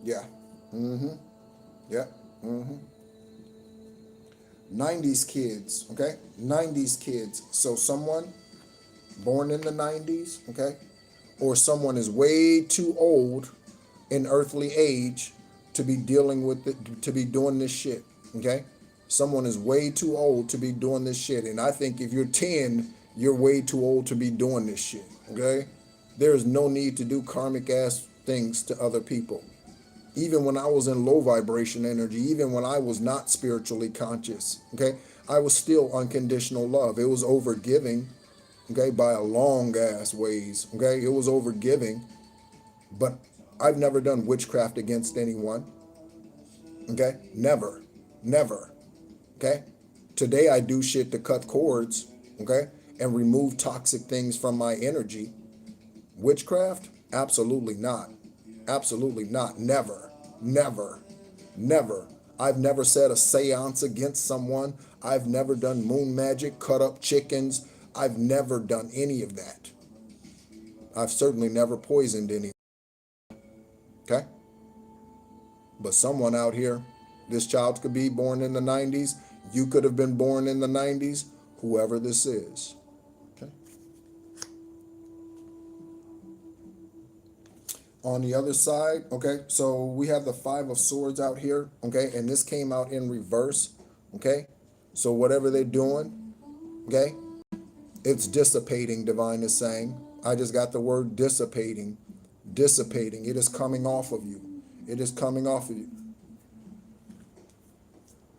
Yeah. Yeah. 90s kids, okay? 90s kids. So someone born in the 90s, okay? Or someone is way too old in earthly age to be dealing with it, to be doing this shit, okay? Someone is way too old to be doing this shit. And I think if you're 10, you're way too old to be doing this shit, okay? There is no need to do karmic ass things to other people. Even when I was in low vibration energy, even when I was not spiritually conscious, okay, I was still unconditional love. It was over giving, okay, by a long ass ways, okay, it was over giving, but I've never done witchcraft against anyone, okay, never, okay. Today I do shit to cut cords, okay, and remove toxic things from my energy. Witchcraft? Absolutely not. Absolutely not. Never. I've never said a seance against someone. I've never done moon magic, cut up chickens. I've never done any of that. I've certainly never poisoned anyone. Okay? But someone out here, this child could be born in the 90s. You could have been born in the 90s. Whoever this is. Okay? On the other side, okay, so we have the 5 of Swords out here, okay, and this came out in reverse, okay? So whatever they're doing, okay, it's dissipating, Divine is saying. I just got the word dissipating. Dissipating. It is coming off of you. It is coming off of you.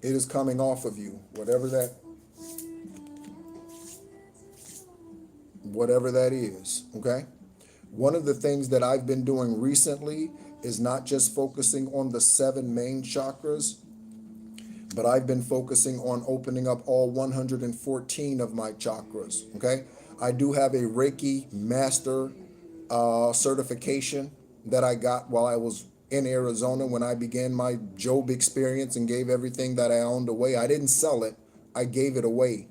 It is coming off of you. Whatever that is, okay? One of the things that I've been doing recently is not just focusing on the 7 main chakras, but I've been focusing on opening up all 114 of my chakras, okay? I do have a Reiki Master certification that I got while I was in Arizona when I began my Job experience and gave everything that I owned away. I didn't sell it, I gave it away,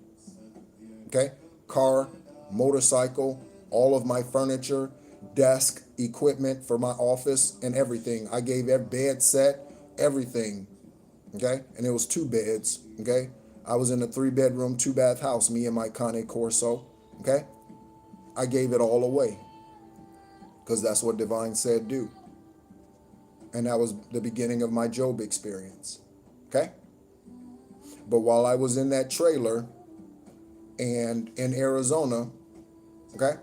okay? Car, motorcycle, all of my furniture, desk, equipment for my office, and everything. I gave every bed set, everything, okay? And it was 2 beds, okay? I was in a 3-bedroom, 2-bath house, me and my Cane Corso, okay? I gave it all away because that's what Divine said do. And that was the beginning of my Job experience, okay? But while I was in that trailer and in Arizona, okay,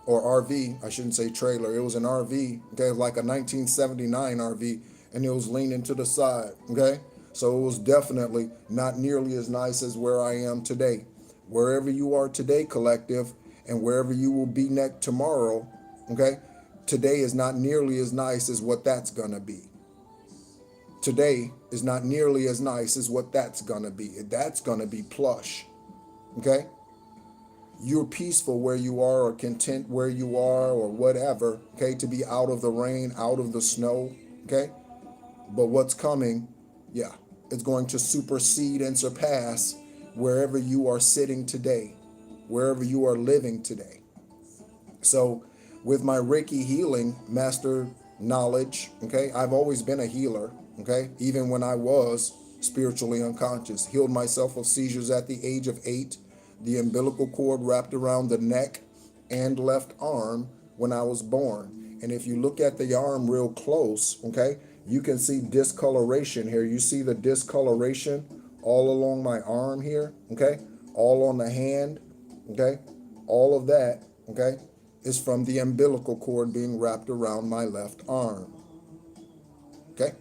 or RV, I shouldn't say trailer, it was an RV, okay, like a 1979 RV, and it was leaning to the side, okay? So it was definitely not nearly as nice as where I am today. Wherever you are today, collective, and wherever you will be next tomorrow, okay, today is not nearly as nice as what that's gonna be. Today is not nearly as nice as what that's gonna be. That's gonna be plush, okay? You're peaceful where you are, or content where you are, or whatever, okay, to be out of the rain, out of the snow, okay? But what's coming, yeah, it's going to supersede and surpass wherever you are sitting today, wherever you are living today. So with my Reiki healing master knowledge, okay, I've always been a healer, okay, even when I was spiritually unconscious. Healed myself of seizures at the age of 8, the umbilical cord wrapped around the neck and left arm when I was born. And if you look at the arm real close, okay, you can see discoloration here. You see the discoloration all along my arm here, okay, all on the hand, okay, all of that, okay, is from the umbilical cord being wrapped around my left arm, okay?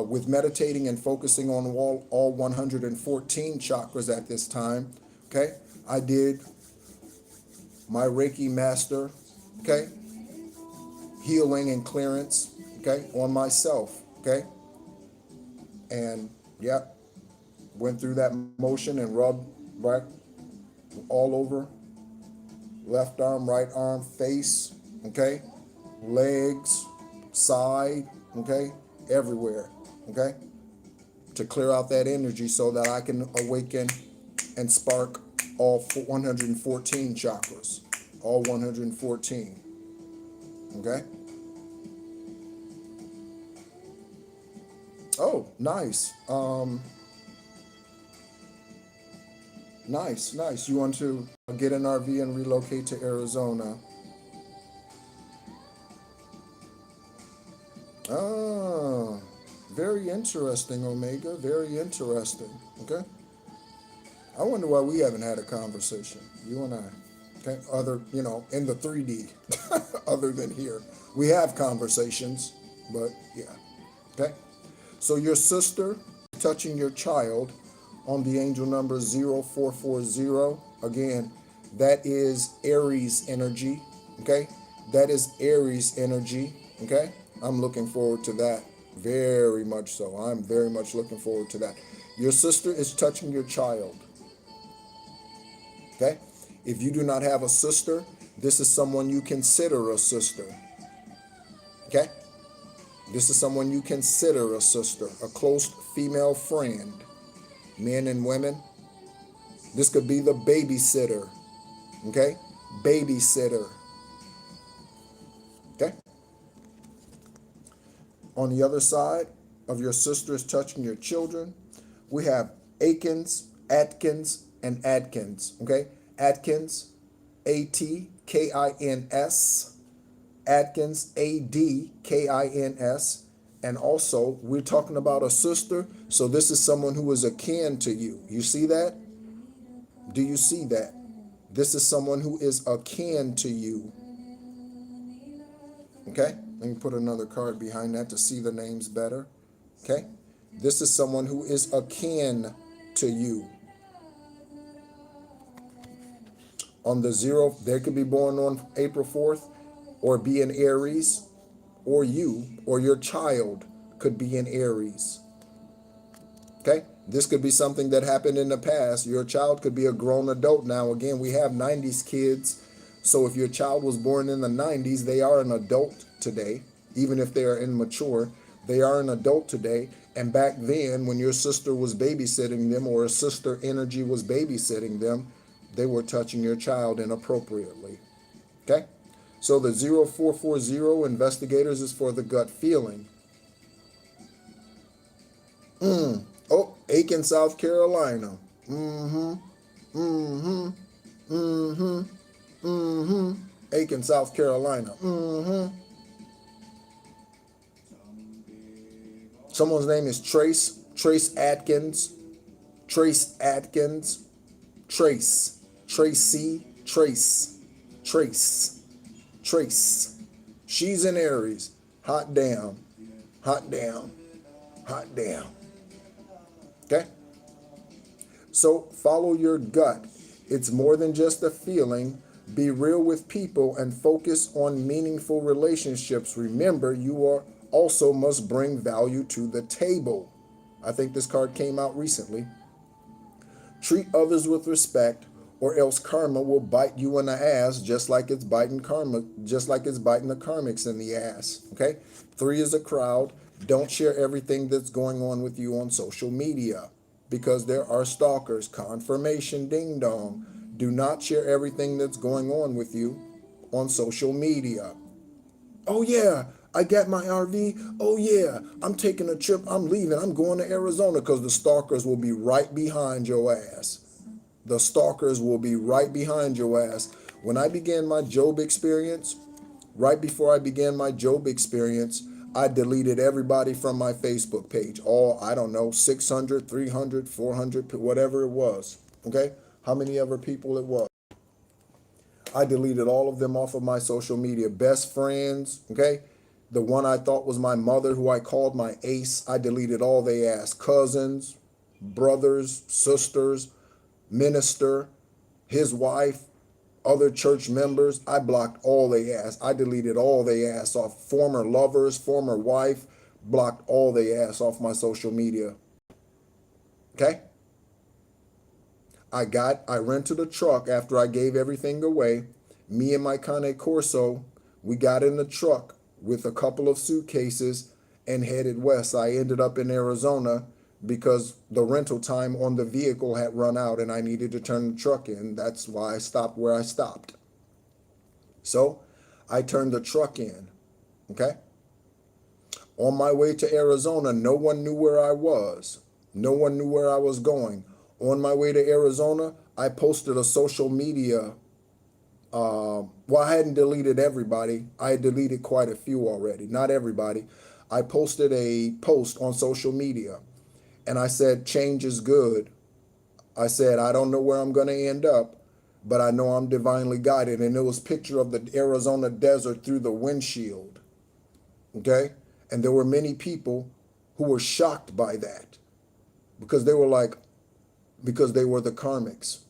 With meditating and focusing on all 114 chakras at this time, okay, I did my Reiki master, okay, healing and clearance, okay, on myself, okay, and yeah, went through that motion and rubbed right all over, left arm, right arm, face, okay, legs, side, okay, everywhere, okay, to clear out that energy so that I can awaken and spark all 114 chakras, all 114, okay. Oh, nice. Nice. You want to get an RV and relocate to Arizona? Ah, very interesting, Omega. Very interesting. Okay. I wonder why we haven't had a conversation, you and I. Okay. Other, in the 3D, other than here. We have conversations, but yeah. Okay. So your sister touching your child on the angel number 0440. Again, that is Aries energy. Okay. That is Aries energy. Okay. I'm looking forward to that. Very much so. I'm very much looking forward to that. Your sister is touching your child. Okay. If you do not have a sister, this is someone you consider a sister. Okay. This is someone you consider a sister, a close female friend, men and women. This could be the babysitter, okay? Babysitter, okay? On the other side of your sisters touching your children, we have Atkins, and Adkins, okay? Atkins, A-T-K-I-N-S, Adkins, A-D-K-I-N-S, and also we're talking about a sister, so this is someone who is akin to you. You see that? Do you see that? This is someone who is akin to you. Okay? Let me put another card behind that to see the names better. Okay? This is someone who is akin to you. On the 0, they could be born on April 4th, or be in Aries, or you or your child could be in Aries. Okay? This could be something that happened in the past. Your child could be a grown adult now. Again, we have 90s kids. So if your child was born in the 90s, they are an adult today. Even if they are immature, they are an adult today. And back then, when your sister was babysitting them, or a sister energy was babysitting them, they were touching your child inappropriately. Okay? So the 0440 investigators is for the gut feeling. Oh, Aiken, South Carolina. Mm-hmm. Mm-hmm. Mm-hmm. Mm-hmm. Aiken, South Carolina. Mm-hmm. Someone's name is Trace. Trace Atkins. Trace Atkins. Trace. Tracy. Trace. Trace. Trace. She's in Aries. Hot damn. Hot damn. Hot damn. Okay? So follow your gut. It's more than just a feeling. Be real with people and focus on meaningful relationships. Remember, you are also must bring value to the table. I think this card came out recently. Treat others with respect, or else karma will bite you in the ass, just like it's biting karma, just like it's biting the karmics in the ass. Okay? 3 is a crowd. Don't share everything that's going on with you on social media, because there are stalkers. Confirmation, ding dong. Do not share everything that's going on with you on social media. Oh yeah, I got my RV. Oh yeah, I'm taking a trip. I'm leaving. I'm going to Arizona, because the stalkers will be right behind your ass. The stalkers will be right behind your ass. When I began my Job experience, right before I began my Job experience, I deleted everybody from my Facebook page. All, I don't know, 600, 300, 400, whatever it was. Okay? How many ever people it was. I deleted all of them off of my social media. Best friends, okay? The one I thought was my mother, who I called my ace, I deleted all they asked. Cousins, brothers, sisters, minister, his wife, other church members. I blocked all they asked. I deleted all they asked off. Former lovers, former wife, blocked all they asked off my social media. Okay? I rented a truck after I gave everything away. Me and my Cane Corso, we got in the truck with a couple of suitcases and headed west. I ended up in Arizona because the rental time on the vehicle had run out and I needed to turn the truck in. That's why I stopped where I stopped. So I turned the truck in. Okay? On my way to Arizona, no one knew where I was. No one knew where I was going. On my way to Arizona, I posted a social media. Well, I hadn't deleted everybody. I had deleted quite a few already. Not everybody. I posted a post on social media and I said, change is good. I said, I don't know where I'm going to end up, but I know I'm divinely guided. And it was a picture of the Arizona desert through the windshield. Okay? And there were many people who were shocked by that because they were like, because they were the karmics.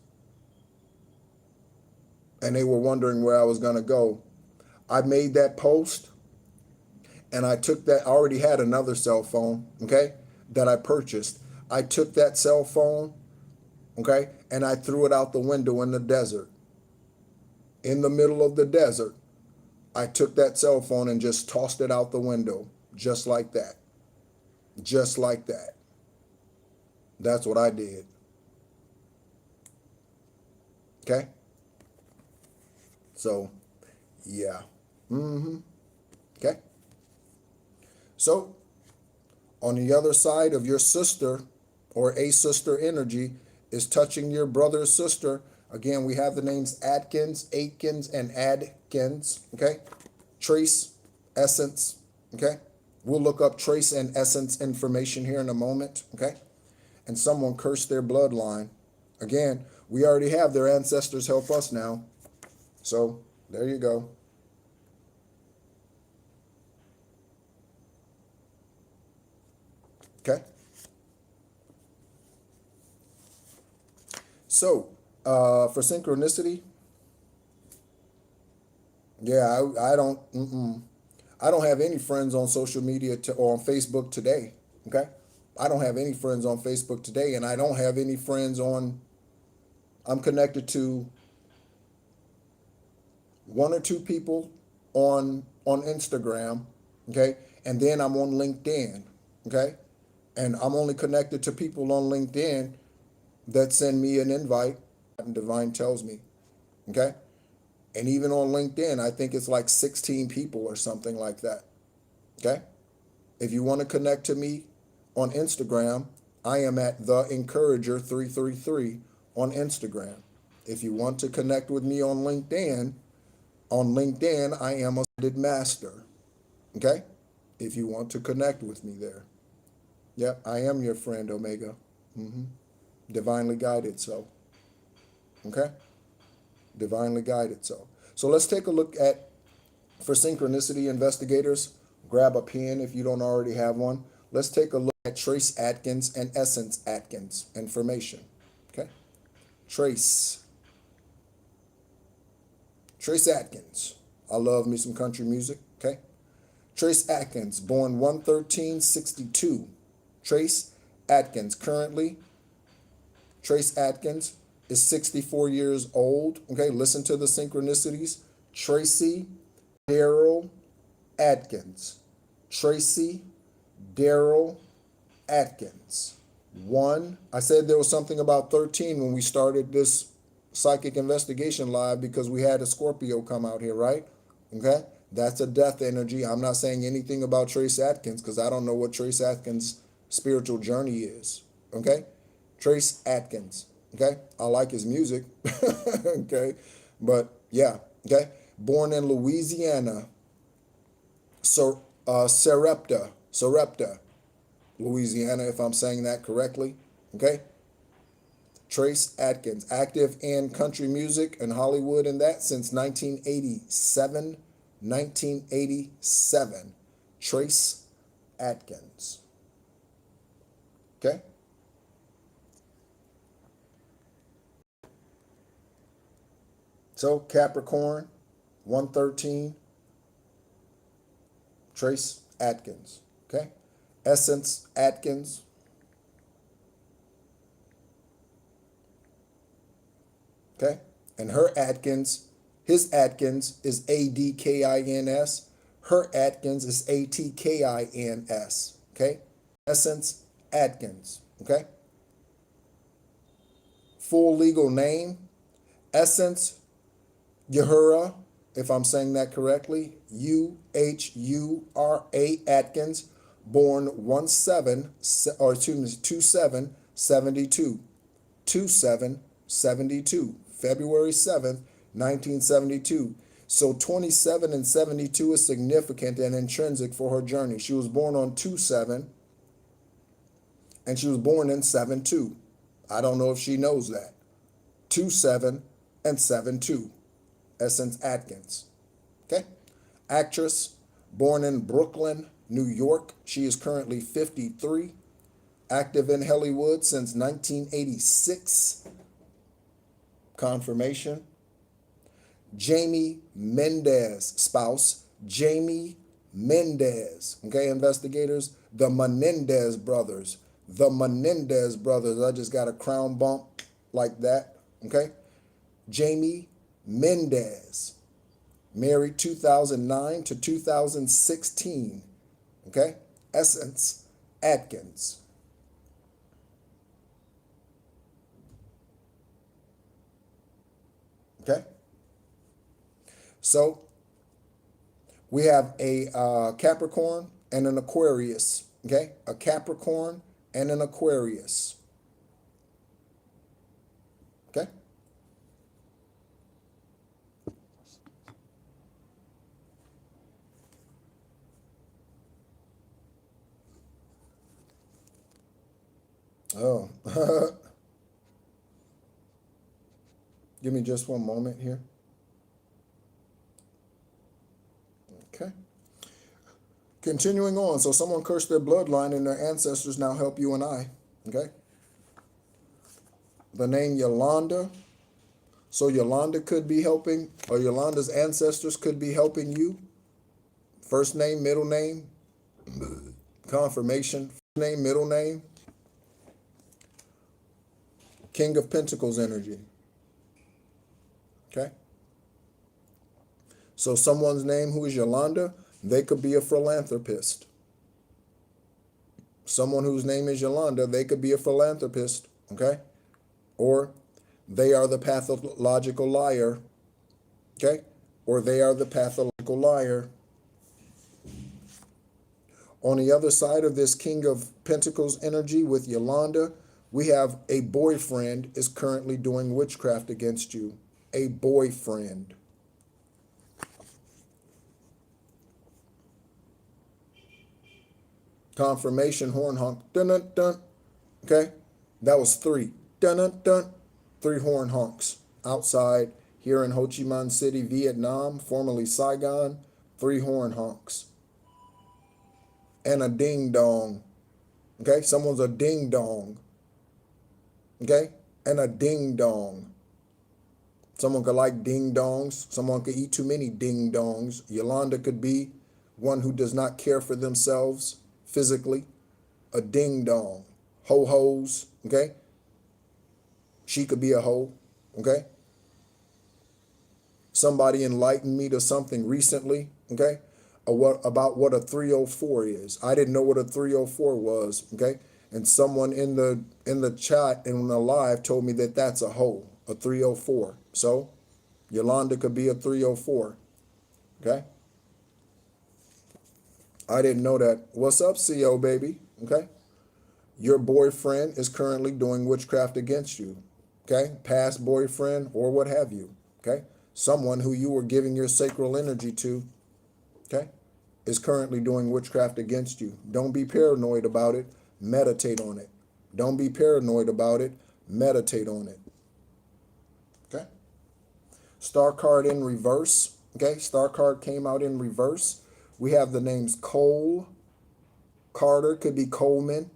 And they were wondering where I was going to go. I made that post and I took that. I already had another cell phone, okay, that I purchased. I took that cell phone, okay, and I threw it out the window in the desert. In the middle of the desert, I took that cell phone and just tossed it out the window, just like that. Just like that. That's what I did. Okay? So, yeah. Okay? So, on the other side of your sister or a sister energy is touching your brother or sister. Again, we have the names Atkins, Aitkins, and Adkins. Okay? Trace, essence. Okay? We'll look up trace and essence information here in a moment. Okay? And someone cursed their bloodline. Again, we already have their ancestors help us now. So, there you go. Okay? So, for synchronicity, yeah, I don't have any friends on social media or on Facebook today. Okay? I don't have any friends on Facebook today, and I don't have any friends on. I'm connected to 1 or 2 people on Instagram, okay, and then I'm on LinkedIn, okay, and I'm only connected to people on LinkedIn that send me an invite, and Divine tells me, okay, and even on LinkedIn, I think it's like 16 people or something like that, okay. If you want to connect to me On Instagram, I am at The Encourager333 on Instagram. If you want to connect with me on LinkedIn, I am a Ascended Master. Okay? If you want to connect with me there. Yep, I am your friend, Omega. Divinely guided soul. Okay? Divinely guided soul. So let's take a look at, for synchronicity investigators, grab a pen if you don't already have one. Let's take a look at Trace Atkins and Essence Atkins information. Okay? Trace Atkins. I love me some country music. Okay? Trace Atkins, born 1/13/62. Trace Atkins, currently, Trace Atkins is 64 years old. Okay, listen to the synchronicities. Tracy Daryl Atkins. Tracy Daryl Atkins. I said there was something about 13 when we started this psychic investigation live because we had a Scorpio come out here, right? Okay, that's a death energy. I'm not saying anything about Trace Atkins because I don't know what Trace Atkins' spiritual journey is. Okay, Trace Atkins. Okay, I like his music. Okay, but yeah. Okay, born in Louisiana, Sarepta, Louisiana, if I'm saying that correctly. Okay, Trace Atkins, active in country music and Hollywood and that since 1987. 1987. Trace Atkins. Okay. So Capricorn, 113. Trace Atkins. Okay. Essence Atkins. Okay. And her Atkins, his Atkins is Adkins. Her Atkins is Atkins. Okay. Essence Atkins. Okay. Full legal name, Essence NEHRU, if I'm saying that correctly, UHURA Atkins, born 2772. 2772. February 7th, 1972. So 27 and 72 is significant and intrinsic for her journey. She was born on 2/7 and she was born in 7/2. I don't know if she knows that. 2/7 and 7/2. Essence Atkins. Okay. Actress, born in Brooklyn, New York. She is currently 53. Active in Hollywood since 1986. Confirmation. Jamie Mendez, spouse. Jamie Mendez. Okay, investigators. The Menendez brothers. I just got a crown bump like that. Okay. Jamie Mendez. Married 2009 to 2016. Okay. Essence Atkins. Okay. So we have a Capricorn and an Aquarius. Okay. A Capricorn and an Aquarius. Okay. Oh. Give me just one moment here. Okay. Continuing on. So someone cursed their bloodline and their ancestors now help you and I. Okay. The name Yolanda. So Yolanda could be helping, or Yolanda's ancestors could be helping you. First name, middle name. Confirmation. First name, middle name. King of Pentacles energy. Okay. So someone's name who is Yolanda, they could be a philanthropist. Someone whose name is Yolanda, they could be a philanthropist. Okay. Or they are the pathological liar. Okay. Or they are the pathological liar. On the other side of this King of Pentacles energy with Yolanda, we have a boyfriend is currently doing witchcraft against you. A boyfriend. Confirmation horn honk. Dun dun dun. Okay? That was 3. Dun dun dun. 3 horn honks outside here in Ho Chi Minh City, Vietnam, formerly Saigon. 3 horn honks. And a ding dong. Okay? Someone's a ding dong. Okay? And a ding dong. Someone could like ding dongs. Someone could eat too many ding dongs. Yolanda could be one who does not care for themselves physically. A ding dong. Ho-hos. Okay? She could be a hoe. Okay? Somebody enlightened me to something recently. Okay? About what a 304 is. I didn't know what a 304 was. Okay? And someone in the chat and in the live told me that that's a hoe, a 304. So Yolanda could be a 304. Okay? I didn't know that. What's up, CO baby? Okay? Your boyfriend is currently doing witchcraft against you. Okay? Past boyfriend or what have you. Okay? Someone who you were giving your sacral energy to, okay, is currently doing witchcraft against you. Don't be paranoid about it. Meditate on it. Don't be paranoid about it. Meditate on it. Okay? Star card in reverse. Okay? Star card came out in reverse. We have the names Cole, Carter, could be Coleman,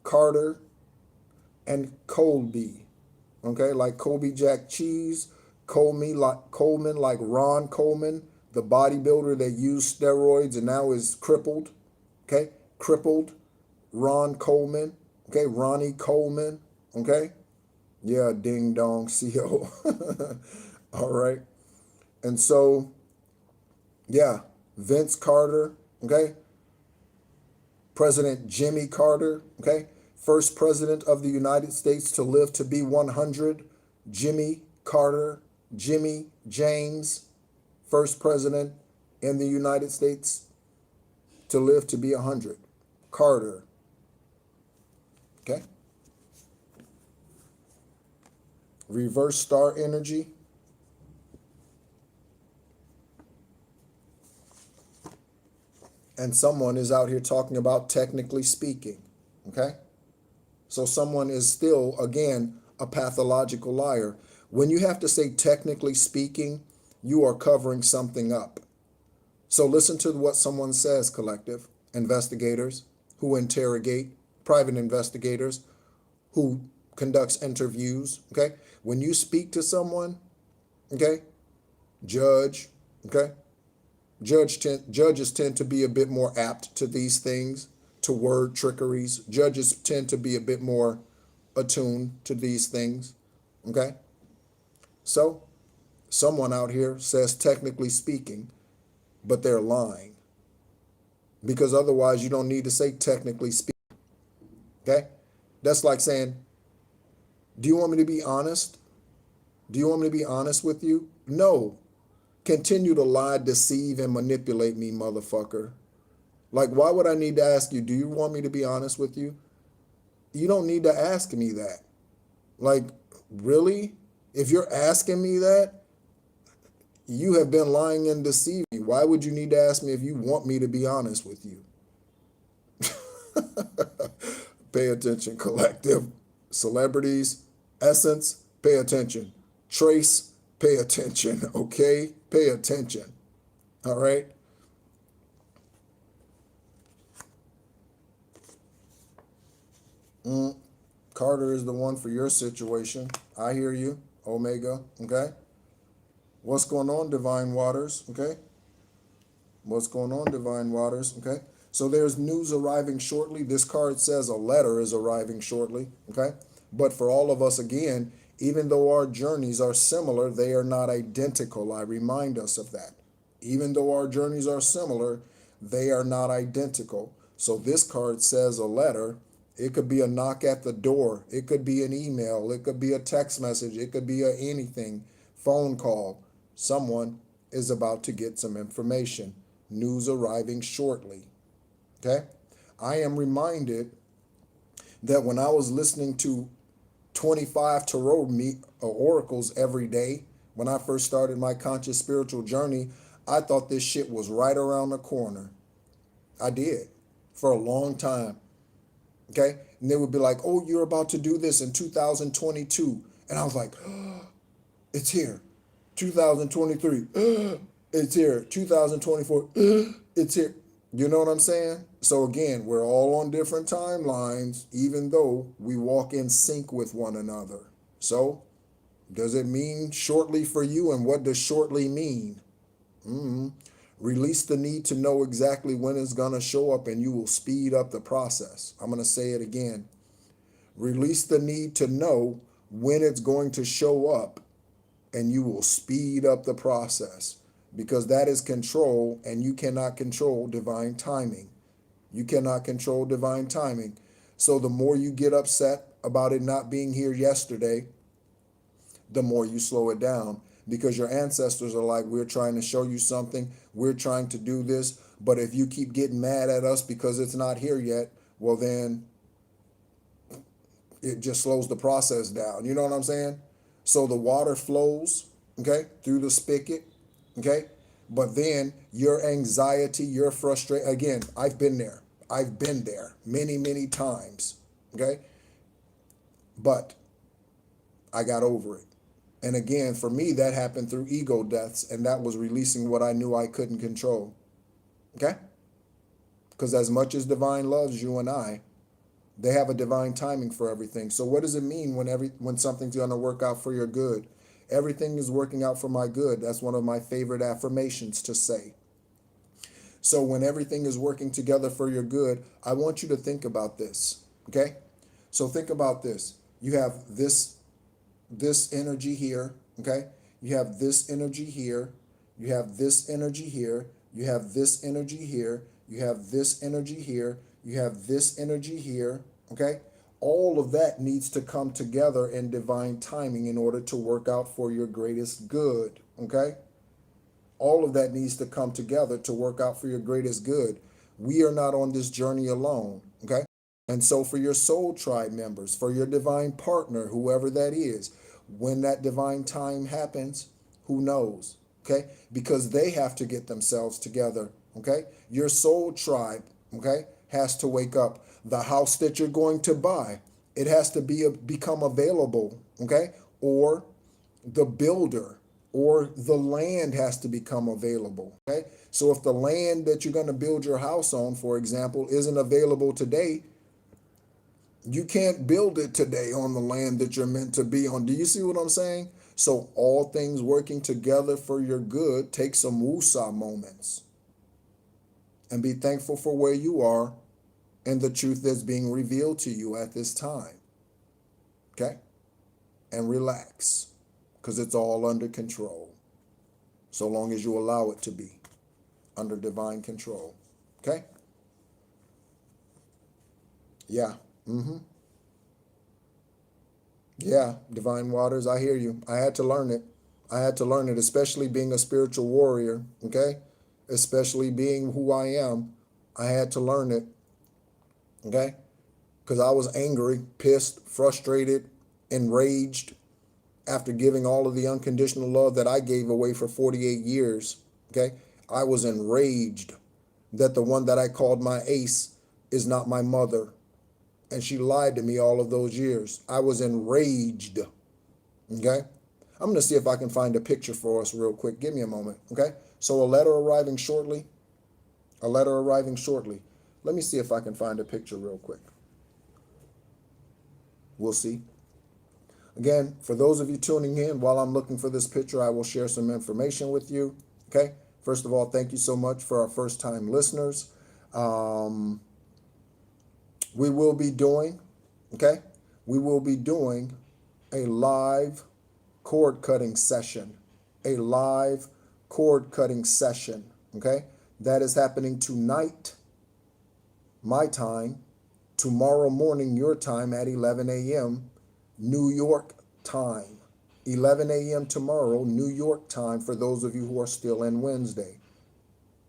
Carter, and Colby. Okay? Like Colby Jack Cheese, Coleman like Ron Coleman, the bodybuilder that used steroids and now is crippled. Okay? Crippled. Ron Coleman. Okay? Ronnie Coleman. Okay? Yeah, ding dong, CO. All right. And so, yeah, Vince Carter, okay? President Jimmy Carter, okay? First president of the United States to live to be 100. Jimmy Carter, Jimmy James, first president in the United States to live to be 100. Carter, okay? Reverse star energy. And someone is out here talking about technically speaking, okay? So someone is still, again, a pathological liar. When you have to say technically speaking, you are covering something up. So listen to what someone says, collective. Investigators who interrogate, private investigators who conducts interviews, okay? When you speak to someone, okay, judge, okay? Judges tend to be a bit more apt to these things, to word trickeries. Judges tend to be a bit more attuned to these things, okay? So, someone out here says technically speaking, but they're lying. Because otherwise you don't need to say technically speaking, okay? That's like saying, do you want me to be honest? Do you want me to be honest with you? No. Continue to lie, deceive, and manipulate me, motherfucker. Like, why would I need to ask you, do you want me to be honest with you? You don't need to ask me that. Like, really? If you're asking me that, you have been lying and deceiving me. Why would you need to ask me if you want me to be honest with you? Pay attention, collective. Celebrities, Essence, pay attention. Trace, pay attention, okay? Pay attention, all right? Carter is the one for your situation. I hear you, Omega, okay? What's going on, Divine Waters, okay? What's going on, Divine Waters, okay? So there's news arriving shortly. This card says a letter is arriving shortly, okay? But for all of us, again, even though our journeys are similar, they are not identical. I remind us of that. Even though our journeys are similar, they are not identical. So this card says a letter. It could be a knock at the door. It could be an email. It could be a text message. It could be anything, phone call. Someone is about to get some information. News arriving shortly. Okay? I am reminded that when I was listening to 25 tarot oracles every day, when I first started my conscious spiritual journey, I thought this shit was right around the corner. I did for a long time. Okay? And they would be like, oh, you're about to do this in 2022. And I was like, oh, it's here. 2023, it's here. 2024, it's here. You know what I'm saying? So again, we're all on different timelines, even though we walk in sync with one another. So, does it mean shortly for you? And what does shortly mean? Release the need to know exactly when it's going to show up, and you will speed up the process. I'm going to say it again. Release the need to know when it's going to show up, and you will speed up the process, because that is control, and you cannot control divine timing. You cannot control divine timing. So the more you get upset about it not being here yesterday, the more you slow it down, because your ancestors are like, we're trying to show you something, we're trying to do this, but if you keep getting mad at us because it's not here yet, well then it just slows the process down. You know what I'm saying? So the water flows, okay, through the spigot, okay? But then your anxiety, your frustration, again, I've been there. I've been there many, many times, okay? But I got over it. And again, for me, that happened through ego deaths, and that was releasing what I knew I couldn't control, okay? Because as much as divine loves you and I, they have a divine timing for everything. So what does it mean when something's going to work out for your good? Everything is working out for my good. That's one of my favorite affirmations to say. So when everything is working together for your good, I want you to think about this, okay? So think about this. You have this energy here, okay? You have this energy here. You have this energy here. You have this energy here. You have this energy here. You have this energy here, okay? All of that needs to come together in divine timing in order to work out for your greatest good, okay? All of that needs to come together to work out for your greatest good. We are not on this journey alone, okay? And so for your soul tribe members, for your divine partner, whoever that is, when that divine time happens, who knows, okay? Because they have to get themselves together, okay? Your soul tribe, okay, has to wake up. The house that you're going to buy, it has to become available, okay? Or the builder or the land has to become available, okay? So if the land that you're going to build your house on, for example, isn't available today, you can't build it today on the land that you're meant to be on. Do you see what I'm saying? So all things working together for your good, take some woosah moments and be thankful for where you are and the truth that's being revealed to you at this time, okay? And relax, because it's all under control, so long as you allow it to be under divine control, okay? Yeah, yeah, divine waters, I hear you. I had to learn it. I had to learn it, especially being a spiritual warrior, okay? Especially being who I am. I had to learn it. Okay? Because I was angry, pissed, frustrated, enraged after giving all of the unconditional love that I gave away for 48 years. Okay? I was enraged that the one that I called my ace is not my mother. And she lied to me all of those years. I was enraged. Okay? I'm going to see if I can find a picture for us real quick. Give me a moment. Okay? So a letter arriving shortly. A letter arriving shortly. Let me see if I can find a picture real quick. We'll see. Again, for those of you tuning in, while I'm looking for this picture, I will share some information with you. Okay? First of all, thank you so much for our first-time listeners. We will be doing, okay? We will be doing a live cord cutting session. A live cord cutting session, okay? That is happening tonight, my time, tomorrow morning, your time at 11 a.m., New York time. 11 a.m. tomorrow, New York time, for those of you who are still in Wednesday.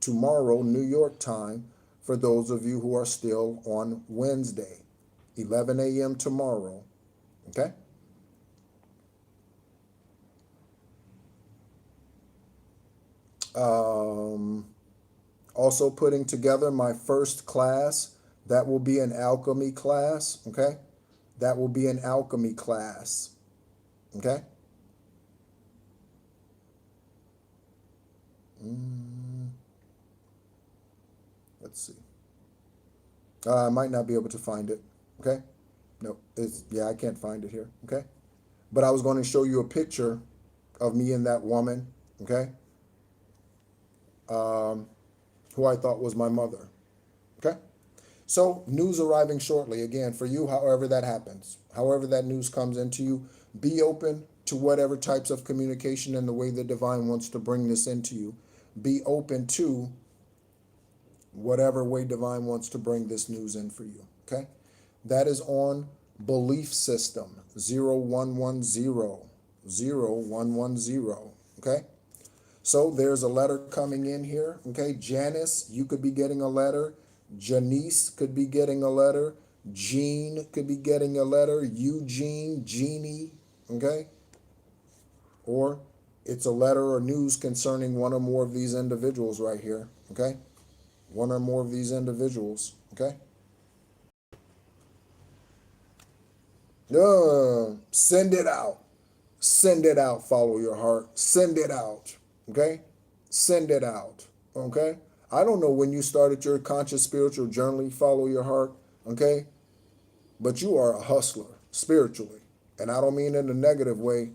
Tomorrow, New York time, for those of you who are still on Wednesday, 11 a.m. tomorrow. Okay? Also putting together my first class. That will be an alchemy class. Okay? That will be an alchemy class. Okay? Let's see. I might not be able to find it. Okay? No, yeah, I can't find it here. Okay? But I was going to show you a picture of me and that woman. Okay? Who I thought was my mother. Okay? So, news arriving shortly. Again, for you, however that happens, however that news comes into you, be open to whatever types of communication and the way the divine wants to bring this into you. Be open to whatever way divine wants to bring this news in for you. Okay? That is on belief system 0110. 0110. Okay? So there's a letter coming in here. Okay? Janice, you could be getting a letter. Janice could be getting a letter. Jean could be getting a letter. Eugene, Jeannie. Okay? Or it's a letter or news concerning one or more of these individuals right here. Okay? One or more of these individuals. Okay? Send it out. Send it out. Follow your heart. Send it out. Okay? Send it out. Okay? I don't know when you started your conscious spiritual journey, follow your heart. Okay? But you are a hustler spiritually. And I don't mean in a negative way.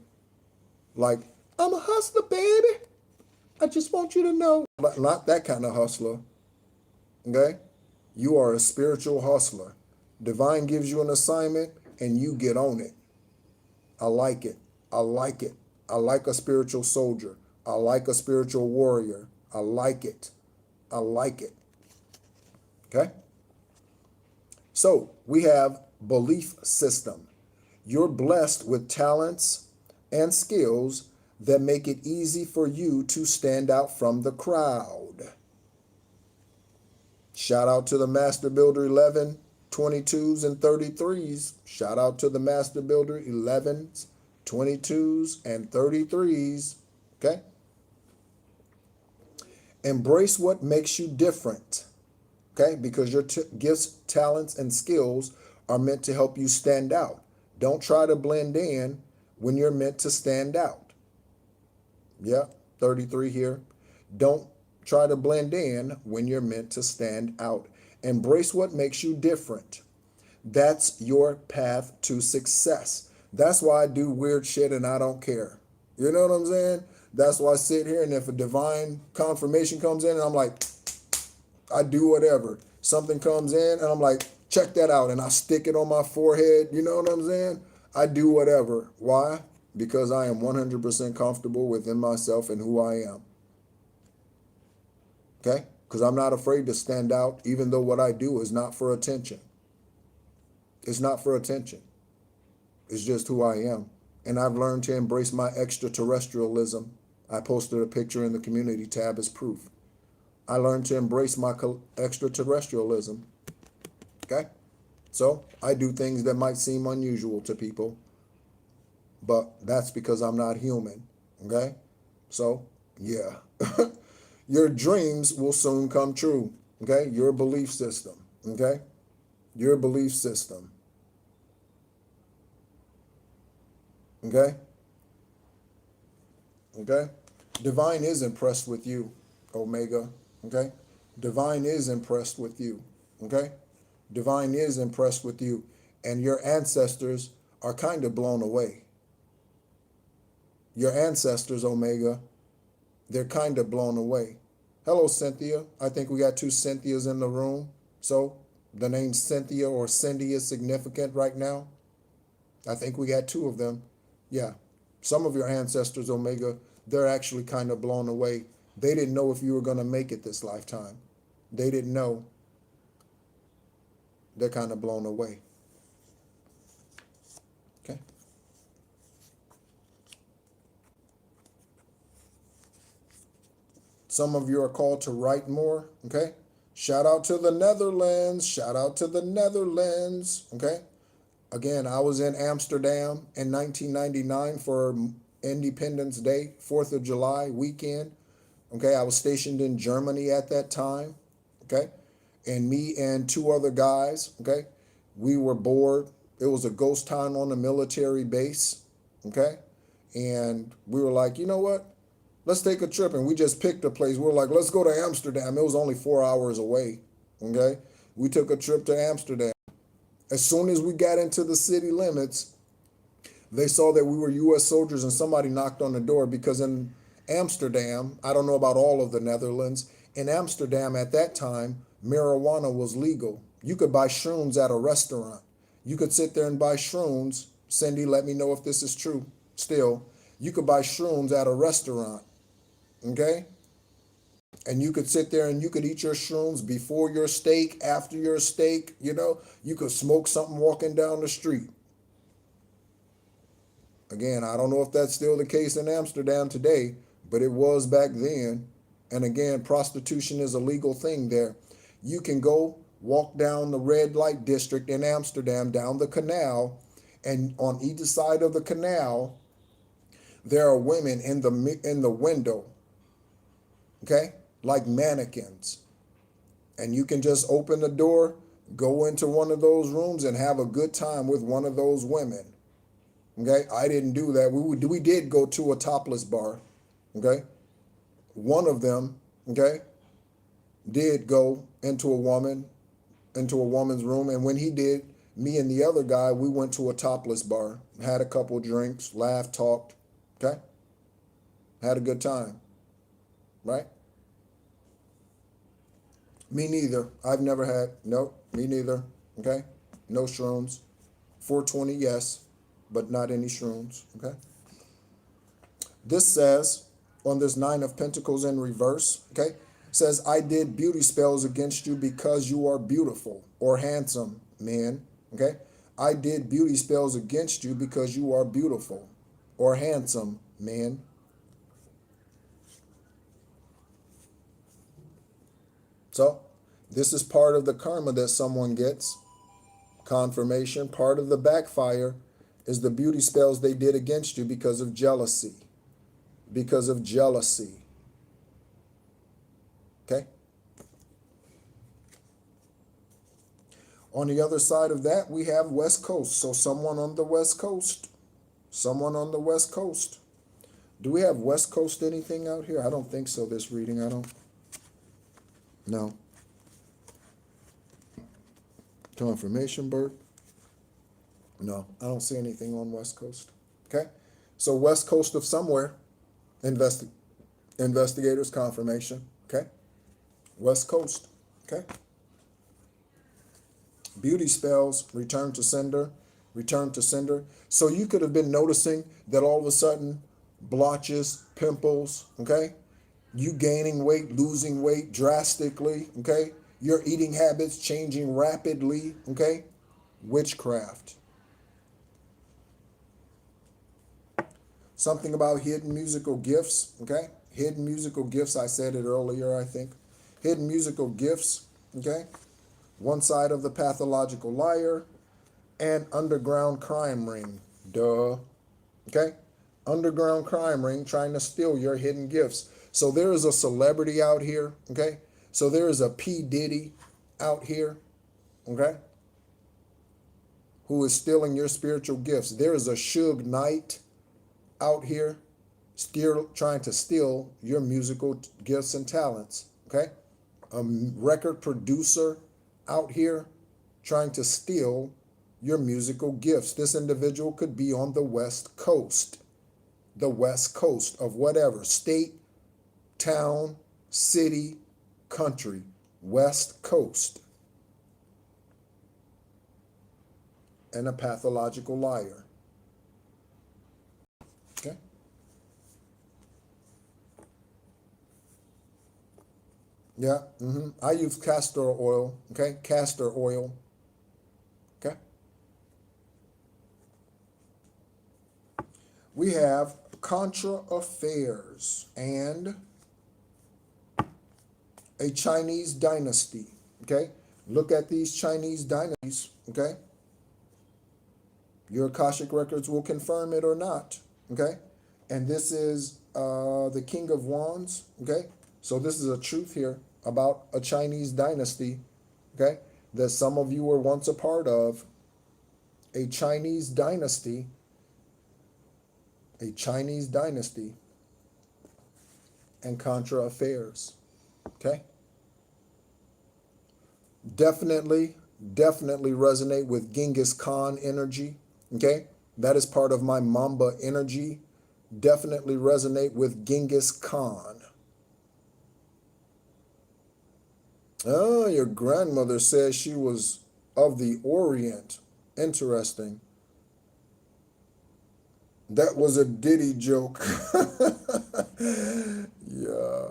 Like, I'm a hustler, baby. I just want you to know. But not that kind of hustler. Okay? You are a spiritual hustler. Divine gives you an assignment and you get on it. I like it. I like it. I like a spiritual soldier. I like a spiritual warrior. I like it. I like it. Okay? So we have belief system. You're blessed with talents and skills that make it easy for you to stand out from the crowd. Shout out to the Master Builder 11, 22s, and 33s. Shout out to the Master Builder 11s, 22s, and 33s. Okay? Embrace what makes you different. Okay? Because your gifts, talents, and skills are meant to help you stand out. Don't try to blend in when you're meant to stand out. Yeah, 33 here. Don't try to blend in when you're meant to stand out. Embrace what makes you different. That's your path to success. That's why I do weird shit and I don't care. You know what I'm saying? That's why I sit here and if a divine confirmation comes in and I'm like, I do whatever. Something comes in and I'm like, check that out. And I stick it on my forehead. You know what I'm saying? I do whatever. Why? Because I am 100% comfortable within myself and who I am. Okay? Because I'm not afraid to stand out, even though what I do is not for attention. It's not for attention. It's just who I am. And I've learned to embrace my extraterrestrialism. I posted a picture in the community tab as proof. I learned to embrace my extraterrestrialism. Okay? So I do things that might seem unusual to people, but that's because I'm not human. Okay? So, yeah. Your dreams will soon come true. Okay? Your belief system. Okay? Your belief system. Okay? Okay? Divine is impressed with you, Omega. Okay? Divine is impressed with you. Okay? Divine is impressed with you. And your ancestors are kind of blown away. Your ancestors, Omega, they're kind of blown away. Hello, Cynthia. I think we got two Cynthias in the room. So the name Cynthia or Cindy is significant right now. I think we got two of them. Yeah. Some of your ancestors, Omega, they're actually kind of blown away. They didn't know if you were going to make it this lifetime. They didn't know. They're kind of blown away. Okay. Some of you are called to write more. Okay. Shout out to the Netherlands. Shout out to the Netherlands. Okay. Again, I was in Amsterdam in 1999 for Independence Day, 4th of July weekend. Okay. I was stationed in Germany at that time. Okay. And me and two other guys. Okay. We were bored. It was a ghost town on a military base. Okay. And we were like, you know what? Let's take a trip. And we just picked a place. We were like, let's go to Amsterdam. It was only 4 hours away. Okay. We took a trip to Amsterdam. As soon as we got into the city limits, they saw that we were U.S. soldiers and somebody knocked on the door because in Amsterdam, I don't know about all of the Netherlands, in Amsterdam at that time, marijuana was legal. You could buy shrooms at a restaurant. You could sit there and buy shrooms. Cindy, let me know if this is true still. You could buy shrooms at a restaurant, okay? And you could sit there and you could eat your shrooms before your steak, after your steak, you know. You could smoke something walking down the street. Again, I don't know if that's still the case in Amsterdam today, but it was back then. And again, prostitution is a legal thing there. You can go walk down the red light district in Amsterdam, down the canal, and on either side of the canal, there are women in the window, okay, like mannequins. And you can just open the door, go into one of those rooms and have a good time with one of those women. Okay, I didn't do that. We did go to a topless bar. Okay, one of them, okay, did go into a woman's room, and when he did, me and the other guy, we went to a topless bar, had a couple drinks, laughed, talked, okay, had a good time, right? Me neither. I've never had, nope, me neither, okay, no shrooms. 420, yes, but not any shrooms, okay? This says, on this 9 of Pentacles in reverse, okay, says, I did beauty spells against you because you are beautiful or handsome, man, okay? I did beauty spells against you because you are beautiful or handsome, man. So, this is part of the karma that someone gets. Confirmation. Part of the backfire is the beauty spells they did against you because of jealousy. Because of jealousy. Okay? On the other side of that, we have West Coast. So someone on the West Coast. Someone on the West Coast. Do we have West Coast anything out here? I don't think so, this reading. I don't. No. Confirmation, Bert? No, I don't see anything on West Coast. Okay? So West Coast of somewhere. Investigators, confirmation. Okay? West Coast. Okay? Beauty spells, return to sender, return to sender. So you could have been noticing that all of a sudden, blotches, pimples, okay? You gaining weight, losing weight drastically, okay? Your eating habits changing rapidly, okay? Witchcraft. Something about hidden musical gifts, okay? Hidden musical gifts, I said it earlier, I think. Hidden musical gifts, okay? One side of the pathological liar and underground crime ring. Duh. Okay? Underground crime ring trying to steal your hidden gifts. So there is a celebrity out here, okay? So there is a P. Diddy out here, okay? Who is stealing your spiritual gifts. There is a Suge Knight out here still trying to steal your musical gifts and talents, okay? A record producer out here trying to steal your musical gifts. This individual could be on the West Coast of whatever, state, town, city, country, West Coast. And a pathological liar. Okay? Yeah, I use castor oil, okay? Castor oil, okay? We have contra affairs and a Chinese dynasty, okay? Look at these Chinese dynasties, okay? Your Akashic records will confirm it or not, okay? And this is the King of Wands, okay? So this is a truth here about a Chinese dynasty, okay? That some of you were once a part of. A Chinese dynasty, and contra affairs, okay? Definitely resonate with Genghis Khan energy, okay? That is part of my Mamba energy. Definitely resonate with Genghis Khan. Oh, your grandmother says she was of the Orient. Interesting. That was a Diddy joke. Yeah.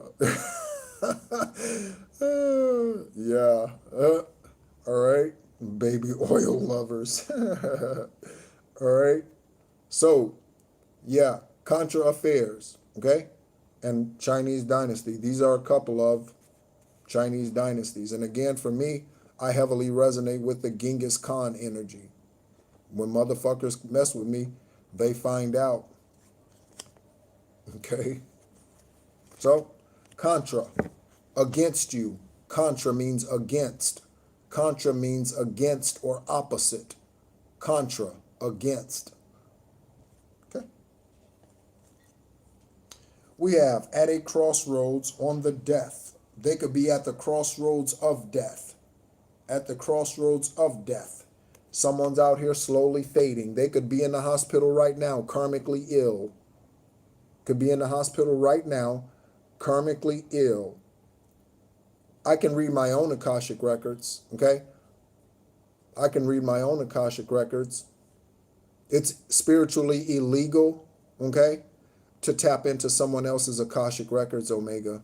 Yeah. All right. Baby oil lovers. All right. So, yeah, contra affairs, okay? And Chinese dynasty. These are a couple of Chinese dynasties. And again, for me, I heavily resonate with the Genghis Khan energy. When motherfuckers mess with me, they find out. Okay? So, contra, against you. Contra means against. Contra means against or opposite. Contra, against. Okay? We have at a crossroads on the death. They could be at the crossroads of death. At the crossroads of death. Someone's out here slowly fading. They could be in the hospital right now, karmically ill. Could be in the hospital right now, karmically ill. I can read my own Akashic records, okay? I can read my own Akashic records. It's spiritually illegal, okay, to tap into someone else's Akashic records, Omega.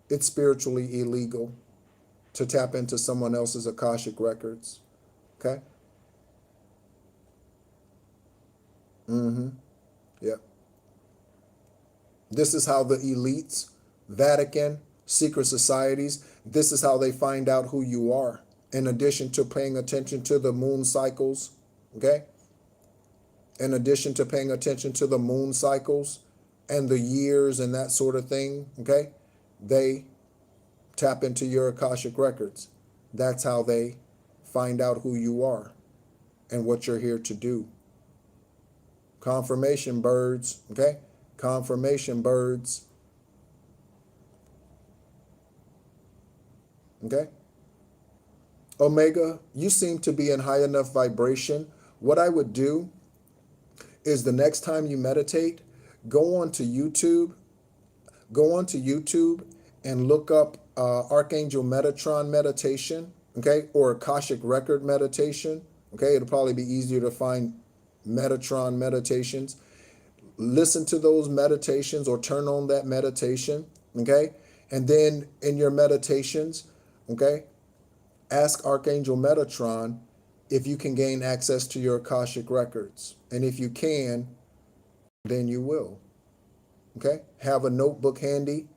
It's spiritually illegal to tap into someone else's Akashic records, okay? Yep. This is how the elites, Vatican, secret societies, this is how they find out who you are. In addition to paying attention to the moon cycles, okay? In addition to paying attention to the moon cycles and the years and that sort of thing, okay? They tap into your Akashic records. That's how they find out who you are and what you're here to do. Confirmation birds, okay? Confirmation birds. Okay? Omega, you seem to be in high enough vibration. What I would do is the next time you meditate, go onto YouTube and look up Archangel Metatron meditation, okay? Or Akashic record meditation, okay? It'll probably be easier to find Metatron meditations. Listen to those meditations or turn on that meditation, okay? And then in your meditations, okay, ask Archangel Metatron if you can gain access to your Akashic records. And if you can, then you will, okay? Have a notebook handy.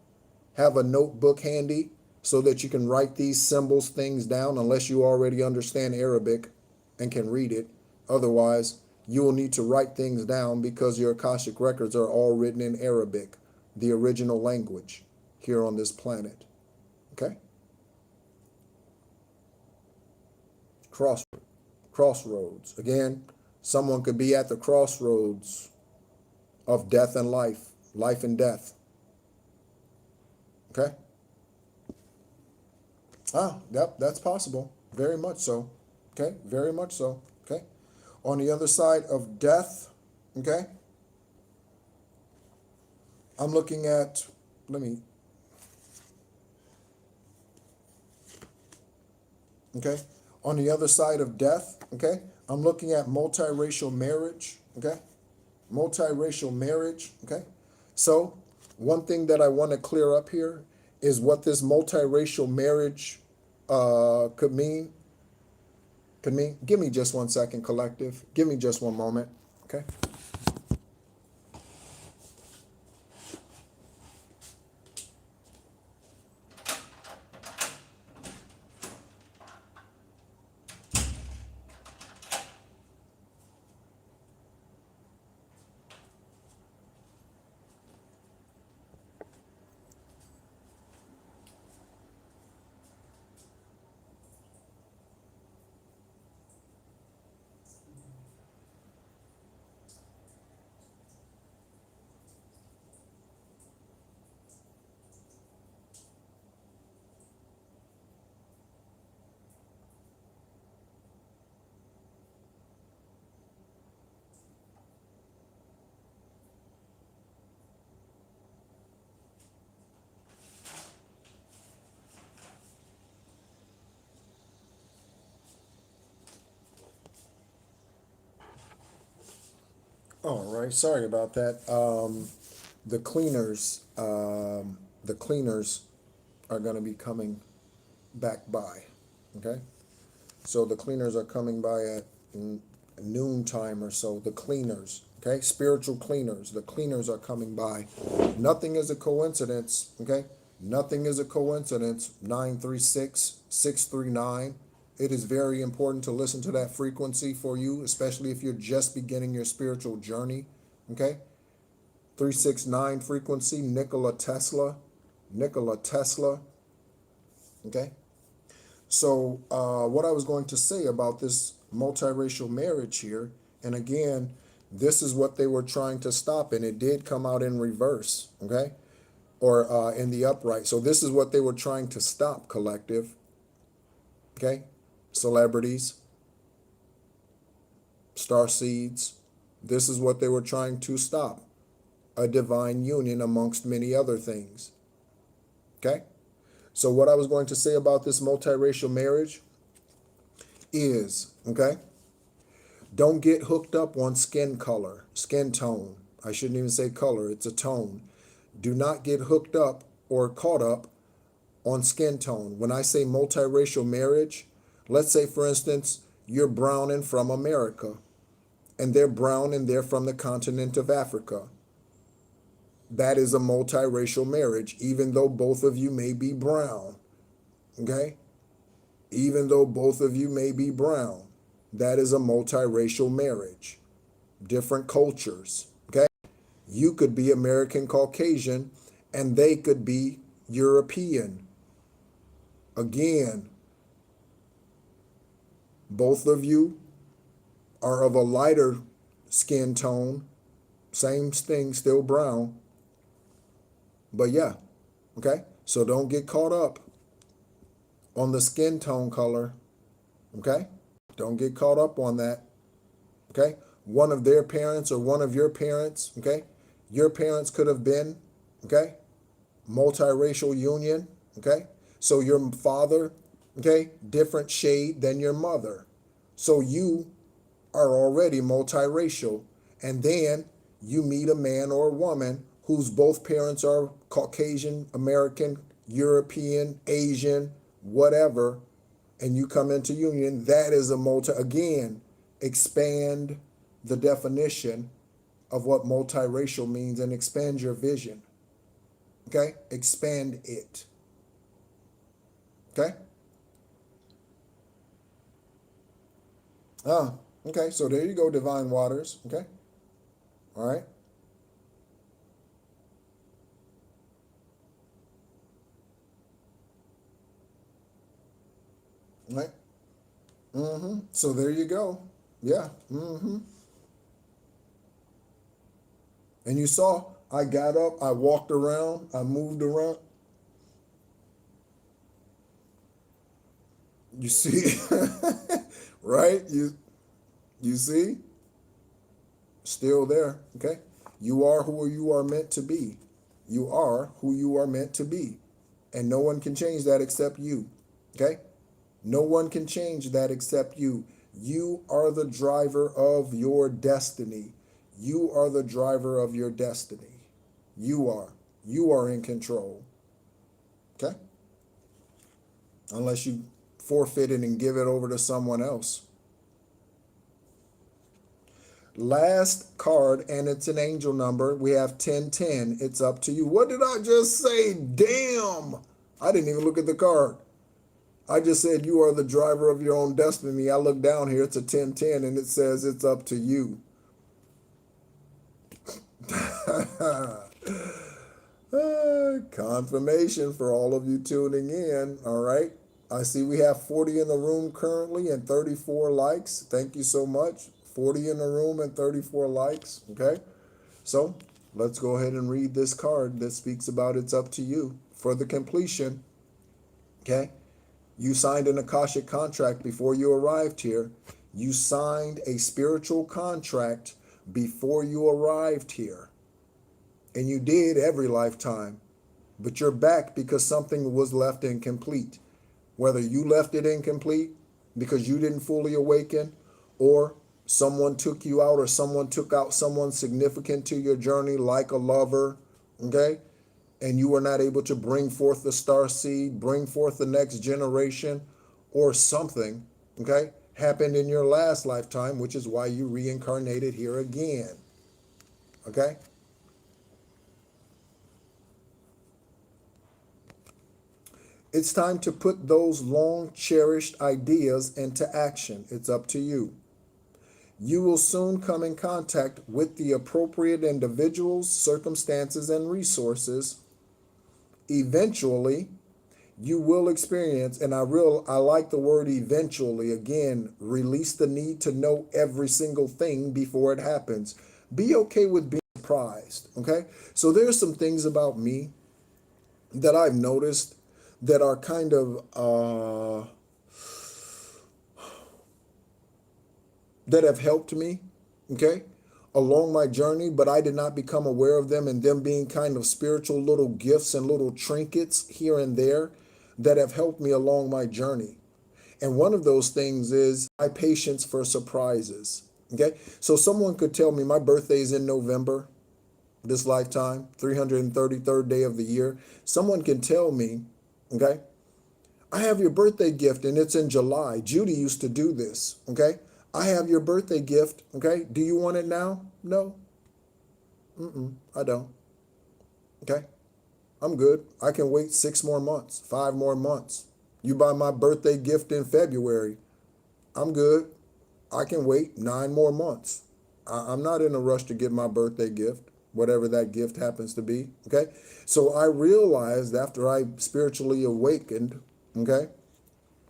Have a notebook handy so that you can write these symbols, things down, unless you already understand Arabic and can read it. Otherwise, you will need to write things down because your Akashic records are all written in Arabic, the original language here on this planet. Okay? Crossroads. Again, someone could be at the crossroads of death and life, life and death. Okay? Yep, that's possible. Very much so. Okay? Very much so. Okay? On the other side of death, okay? I'm looking at, okay? On the other side of death, okay? I'm looking at multiracial marriage, okay? Multiracial marriage, okay? So, one thing that I want to clear up here is what this multiracial marriage could mean. Give me just 1 second, collective. Give me just one moment, okay? All right, sorry about that. The cleaners, the cleaners are going to be coming back by. Okay, so the cleaners are coming by at noontime or so. The cleaners, okay, spiritual cleaners. The cleaners are coming by. Nothing is a coincidence. Okay, nothing is a coincidence. 936-639. It is very important to listen to that frequency for you, especially if you're just beginning your spiritual journey. Okay, 369 frequency, Nikola Tesla. Nikola Tesla. Okay. So what I was going to say about this multiracial marriage here, and again, this is what they were trying to stop, and it did come out in reverse, okay, or in the upright. So this is what they were trying to stop, collective, okay, celebrities, star seeds. This is what they were trying to stop, a divine union amongst many other things, okay. So what I was going to say about this multiracial marriage is, okay, don't get hooked up on skin color, skin tone. I shouldn't even say color, it's a tone. Do not get hooked up or caught up on skin tone. When I say multiracial marriage, let's say, for instance, you're brown and from America, and they're brown and they're from the continent of Africa. That is a multiracial marriage, even though both of you may be brown, okay? Even though both of you may be brown, that is a multiracial marriage. Different cultures, okay? You could be American Caucasian, and they could be European. Again, both of you are of a lighter skin tone, same thing, still brown. But yeah, okay? So don't get caught up on the skin tone color, okay? Don't get caught up on that, okay? One of their parents or one of your parents, okay? Your parents could have been, okay? Multiracial union, okay? So your father, okay? Different shade than your mother. So you are already multiracial. And then you meet a man or a woman whose both parents are Caucasian, American, European, Asian, whatever, and you come into union, that is a again, expand the definition of what multiracial means and expand your vision, okay? Expand it, okay? Okay, so there you go, Divine Waters, okay? All right. Right. So there you go. Yeah. And you saw, I got up, I walked around, I moved around. You see, right? You see, still there. Okay. You are who you are meant to be. You are who you are meant to be, and no one can change that except you. Okay. No one can change that except you. You are the driver of your destiny. You are the driver of your destiny. You are. You are in control. Okay? Unless you forfeit it and give it over to someone else. Last card, and it's an angel number. We have 1010. It's up to you. What did I just say? Damn! I didn't even look at the card. I just said you are the driver of your own destiny. I look down here, it's a 1010, and it says it's up to you. Confirmation for all of you tuning in, all right? I see we have 40 in the room currently and 34 likes. Thank you so much. 40 in the room and 34 likes, okay? So let's go ahead and read this card that speaks about it's up to you for the completion, okay? You signed an Akashic contract before you arrived here. You signed a spiritual contract before you arrived here. And you did every lifetime. But you're back because something was left incomplete. Whether you left it incomplete because you didn't fully awaken, or Someone took you out, or someone took out someone significant to your journey, like a lover, okay? And you were not able to bring forth the star seed, bring forth the next generation, or something, okay, happened in your last lifetime, which is why you reincarnated here again, okay? It's time to put those long cherished ideas into action. It's up to you. You will soon come in contact with the appropriate individuals, circumstances, and resources. Eventually, you will experience, and I like the word eventually. Again, release the need to know every single thing before it happens. Be okay with being surprised, okay? So there's some things about me that I've noticed that are kind of that have helped me, okay, along my journey, but I did not become aware of them, and them being kind of spiritual little gifts and little trinkets here and there that have helped me along my journey. And one of those things is my patience for surprises, okay? So someone could tell me my birthday is in November, this lifetime, 333rd day of the year. Someone can tell me, okay, I have your birthday gift and it's in July. Judy used to do this, okay? I have your birthday gift, okay? Do you want it now? No. I don't. Okay? I'm good. I can wait 6 more months, 5 more months. You buy my birthday gift in February. I'm good. I can wait 9 more months. I'm not in a rush to get my birthday gift, whatever that gift happens to be, okay? So I realized after I spiritually awakened, okay,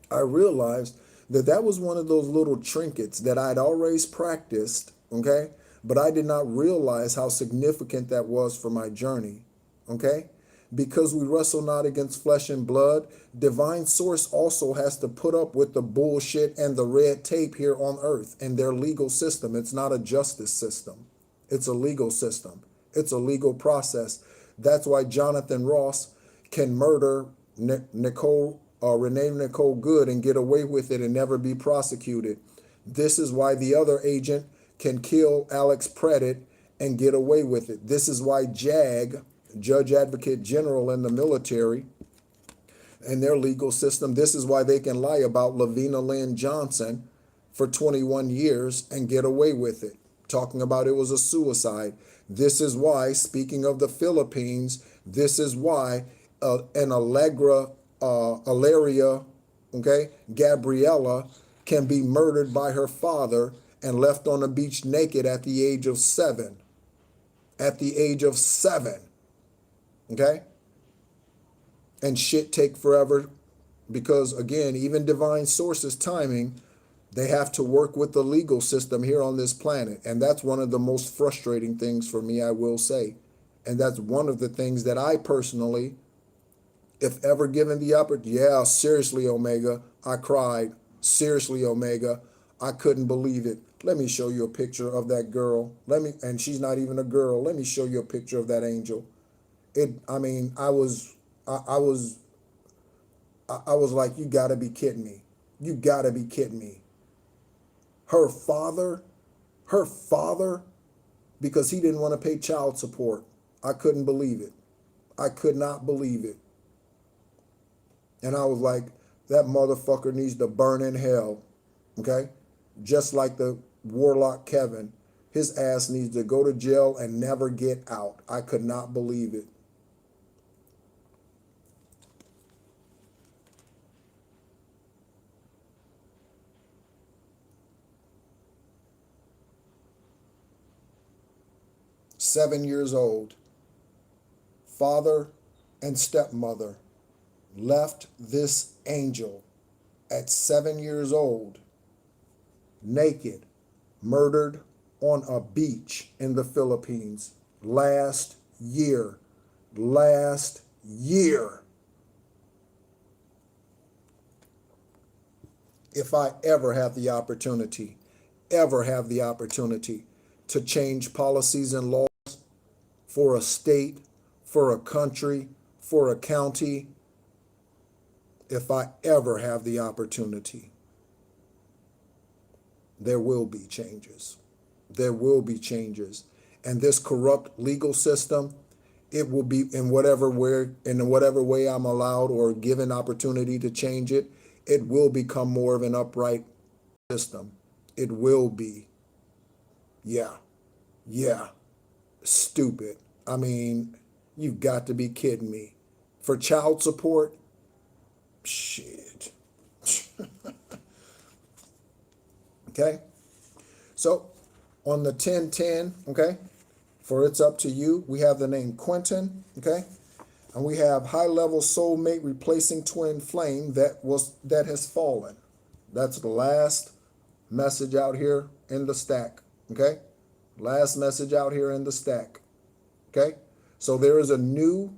I realized that that was one of those little trinkets that I'd always practiced, okay? But I did not realize how significant that was for my journey, okay? Because we wrestle not against flesh and blood, divine source also has to put up with the bullshit and the red tape here on earth and their legal system. It's not a justice system. It's a legal system. It's a legal process. That's why Jonathan Ross can murder Renee Nicole Good and get away with it and never be prosecuted. This is why the other agent can kill Alex Predit and get away with it. This is why JAG, Judge Advocate General in the military, and their legal system, this is why they can lie about Lavina Lynn Johnson for 21 years and get away with it, talking about it was a suicide. This is why, speaking of the Philippines, this is why an Alaria, okay, Gabriella can be murdered by her father and left on the beach naked at the age of 7. At the age of 7, okay? And shit take forever because, again, even divine sources timing, they have to work with the legal system here on this planet. And that's one of the most frustrating things for me, I will say. And that's one of the things that I personally, if ever given the opportunity, yeah, seriously, Omega, I cried. Seriously, Omega, I couldn't believe it. Let me show you a picture of that girl. And she's not even a girl. Let me show you a picture of that angel. I was like, you gotta be kidding me. You gotta be kidding me. Her father, because he didn't want to pay child support. I couldn't believe it. I could not believe it. And I was like, that motherfucker needs to burn in hell, okay? Just like the warlock Kevin, his ass needs to go to jail and never get out. I could not believe it. "7 years old, father and stepmother left this angel at 7 years old, naked, murdered on a beach in the Philippines last year. Last year. If I ever have the opportunity to change policies and laws for a state, for a country, for a county, if I ever have the opportunity, there will be changes. There will be changes. And this corrupt legal system, it will be in whatever way I'm allowed or given opportunity to change it, it will become more of an upright system. It will be. Yeah. Yeah. Stupid. I mean, you've got to be kidding me. For child support? Shit. Okay? So, on the 1010, okay, for It's Up to You, we have the name Quentin, okay? And we have high-level soulmate replacing twin flame that has fallen. That's the last message out here in the stack, okay? Last message out here in the stack, okay? So there is a new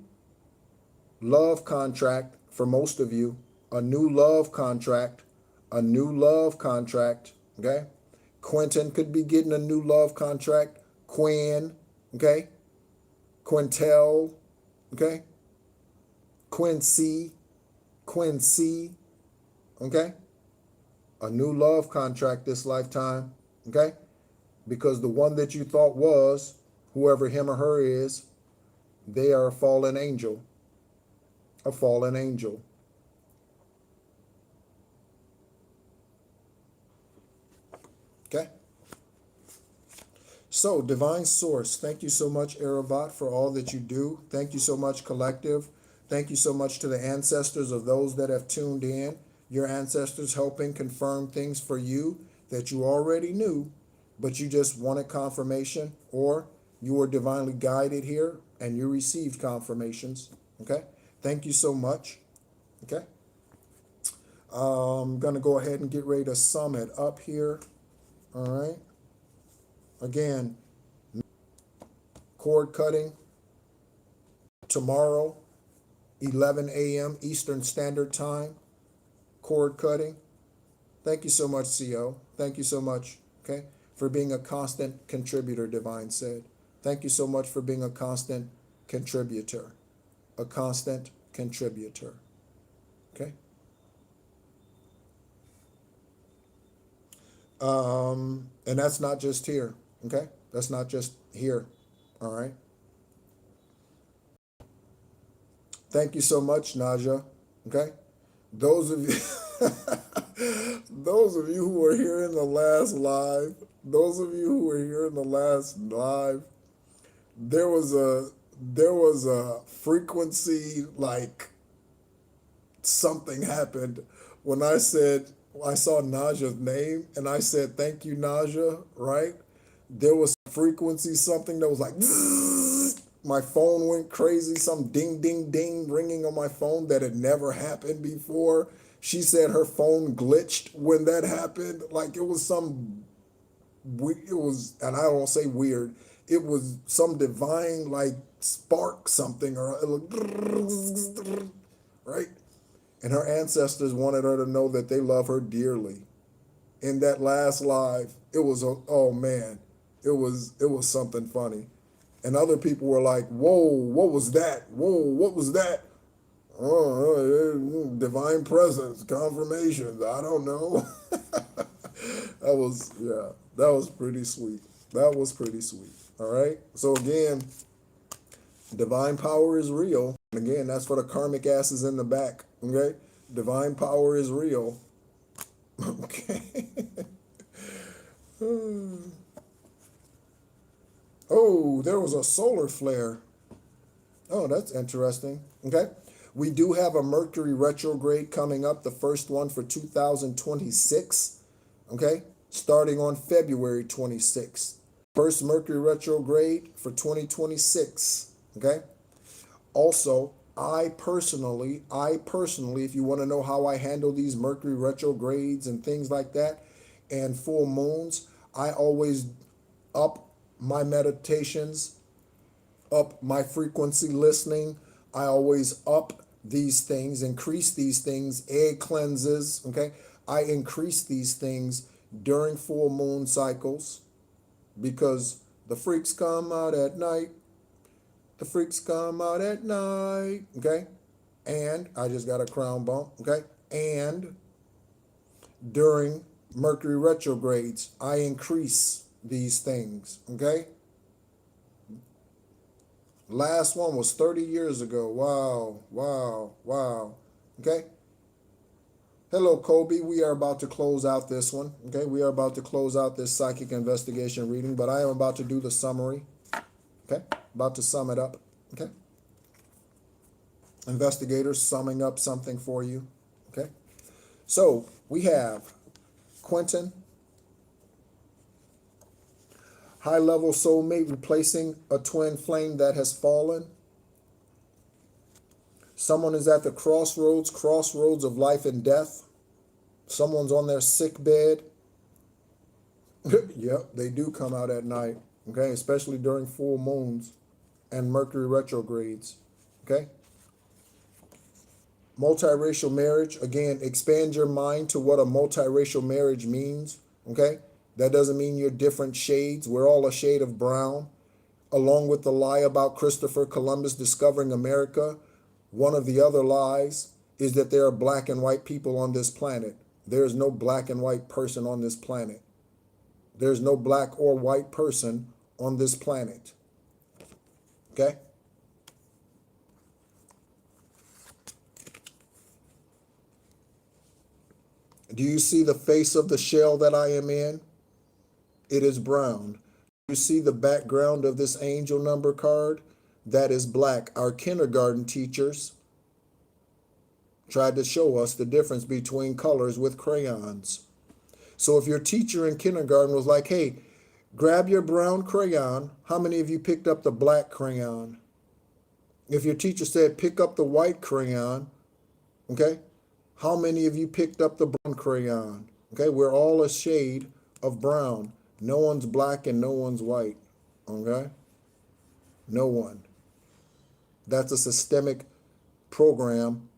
love contract for most of you, a new love contract, okay? Quentin could be getting a new love contract, Quinn, okay? Quintel, okay? Quincy, okay? A new love contract this lifetime, okay? Because the one that you thought was, whoever him or her is, they are a fallen angel. A fallen angel. Okay? So, Divine Source, thank you so much, Aravat, for all that you do. Thank you so much, Collective. Thank you so much to the ancestors of those that have tuned in. Your ancestors helping confirm things for you that you already knew, but you just wanted confirmation, or you were divinely guided here and you received confirmations. Okay? Thank you so much. Okay? I'm going to go ahead and get ready to sum it up here. All right? Again, cord cutting tomorrow, 11 a.m. Eastern Standard Time. Cord cutting. Thank you so much, CO. Thank you so much, okay, for being a constant contributor, Divine said. Thank you so much for being a constant contributor. A constant contributor. Okay? And that's not just here, okay? That's not just here, all right? Thank you so much, Naja, okay? Those of you, those of you who were here in the last live, there was a frequency, like something happened when I saw Naja's name and I said, thank you, Naja, right? There was frequency, something that was like, my phone went crazy, some ding, ding, ding ringing on my phone that had never happened before. She said her phone glitched when that happened. Like it was and I don't say weird, it was some divine like spark something, or it looked, right? And her ancestors wanted her to know that they love her dearly. In that last live, it was, oh man, it was something funny. And other people were like, whoa, what was that? Whoa, what was that? Oh, divine presence, confirmations, I don't know. That was pretty sweet. That was pretty sweet. All right. So again, divine power is real. And again, that's for the karmic asses in the back. Okay. Divine power is real. Okay. Oh, there was a solar flare. Oh, that's interesting. Okay. We do have a Mercury retrograde coming up, the first one for 2026. Okay. Starting on February 26th. First Mercury retrograde for 2026. Okay. Also, I personally, if you want to know how I handle these Mercury retrogrades and things like that, and full moons, I always up my meditations, up my frequency listening. I always up these things, increase these things, egg cleanses, okay? I increase these things during full moon cycles because the freaks come out at night. The freaks come out at night, okay? And I just got a crown bump, okay? And during Mercury retrogrades, I increase these things, okay? Last one was 30 years ago. Wow, wow, wow, okay? Hello, Kobe. We are about to close out this one, okay? We are about to close out this psychic investigation reading, but I am about to do the summary, okay? About to sum it up, okay? Investigators summing up something for you, okay? So we have Quentin, high-level soulmate replacing a twin flame that has fallen. Someone is at the crossroads of life and death. Someone's on their sick bed. Yep, they do come out at night, okay, especially during full moons and Mercury retrogrades, okay? Multiracial marriage, again, expand your mind to what a multiracial marriage means, okay? That doesn't mean you're different shades. We're all a shade of brown. Along with the lie about Christopher Columbus discovering America, one of the other lies is that there are black and white people on this planet. There is no black and white person on this planet. There's no black or white person on this planet. Okay? Do you see the face of the shell that I am in? It is brown. You see the background of this angel number card? That is black. Our kindergarten teachers tried to show us the difference between colors with crayons. So if your teacher in kindergarten was like, hey, grab your brown crayon, how many of you picked up the black crayon? If your teacher said, pick up the white crayon, okay, how many of you picked up the brown crayon? Okay, we're all a shade of brown. No one's black and no one's white, okay? No one. That's a systemic program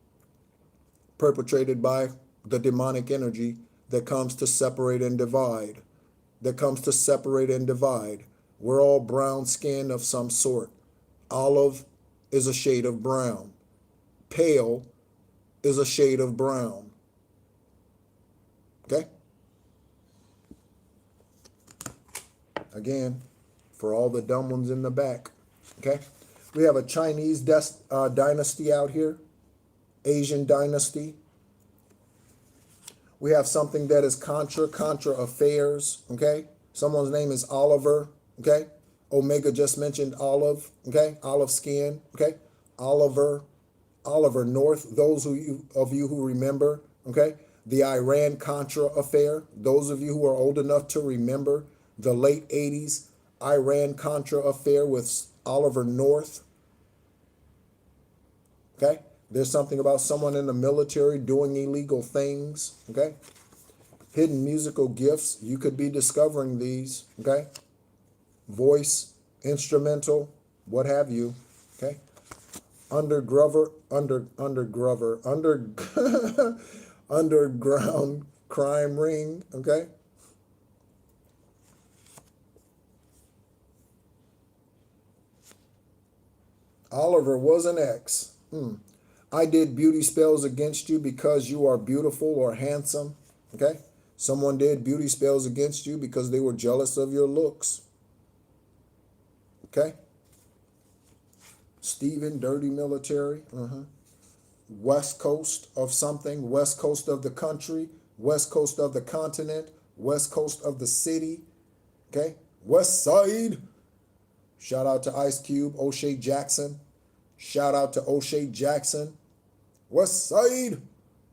perpetrated by the demonic energy that comes to separate and divide. That comes to separate and divide. We're all brown skin of some sort. Olive is a shade of brown. Pale is a shade of brown. Okay? Again, for all the dumb ones in the back. Okay? We have a Chinese dynasty out here. Asian dynasty. We have something that is contra affairs. Okay? Someone's name is Oliver. Okay? Omega just mentioned olive. Okay? Olive skin. Okay? Oliver North. Those of you who remember. Okay? The Iran-Contra affair. Those of you who are old enough to remember the late 80s Iran-Contra affair with Oliver North. Okay? There's something about someone in the military doing illegal things. Okay? Hidden musical gifts. You could be discovering these. Okay? Voice, instrumental, what have you. Okay? Underground crime ring. Okay? Oliver was an ex. I did beauty spells against you because you are beautiful or handsome. Okay? Someone did beauty spells against you because they were jealous of your looks. Okay? Stephen, dirty military. West coast of something. West coast of the country. West coast of the continent. West coast of the city. Okay? West side. Shout out to Ice Cube, O'Shea Jackson. Shout out to O'Shea Jackson. West Side.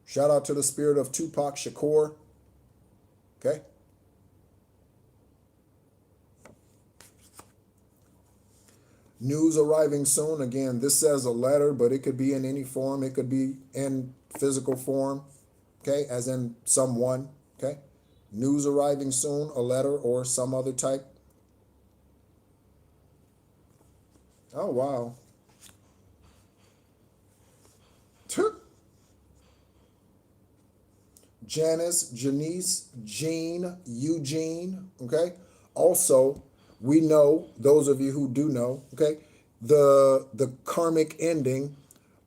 Shout out to the spirit of Tupac Shakur. Okay? News arriving soon. Again, this says a letter, but it could be in any form. It could be in physical form. Okay? As in someone. Okay? News arriving soon, a letter or some other type. Oh, wow. Janice, Janice, Jean, Eugene, okay? Also, we know, those of you who do know, okay, the karmic ending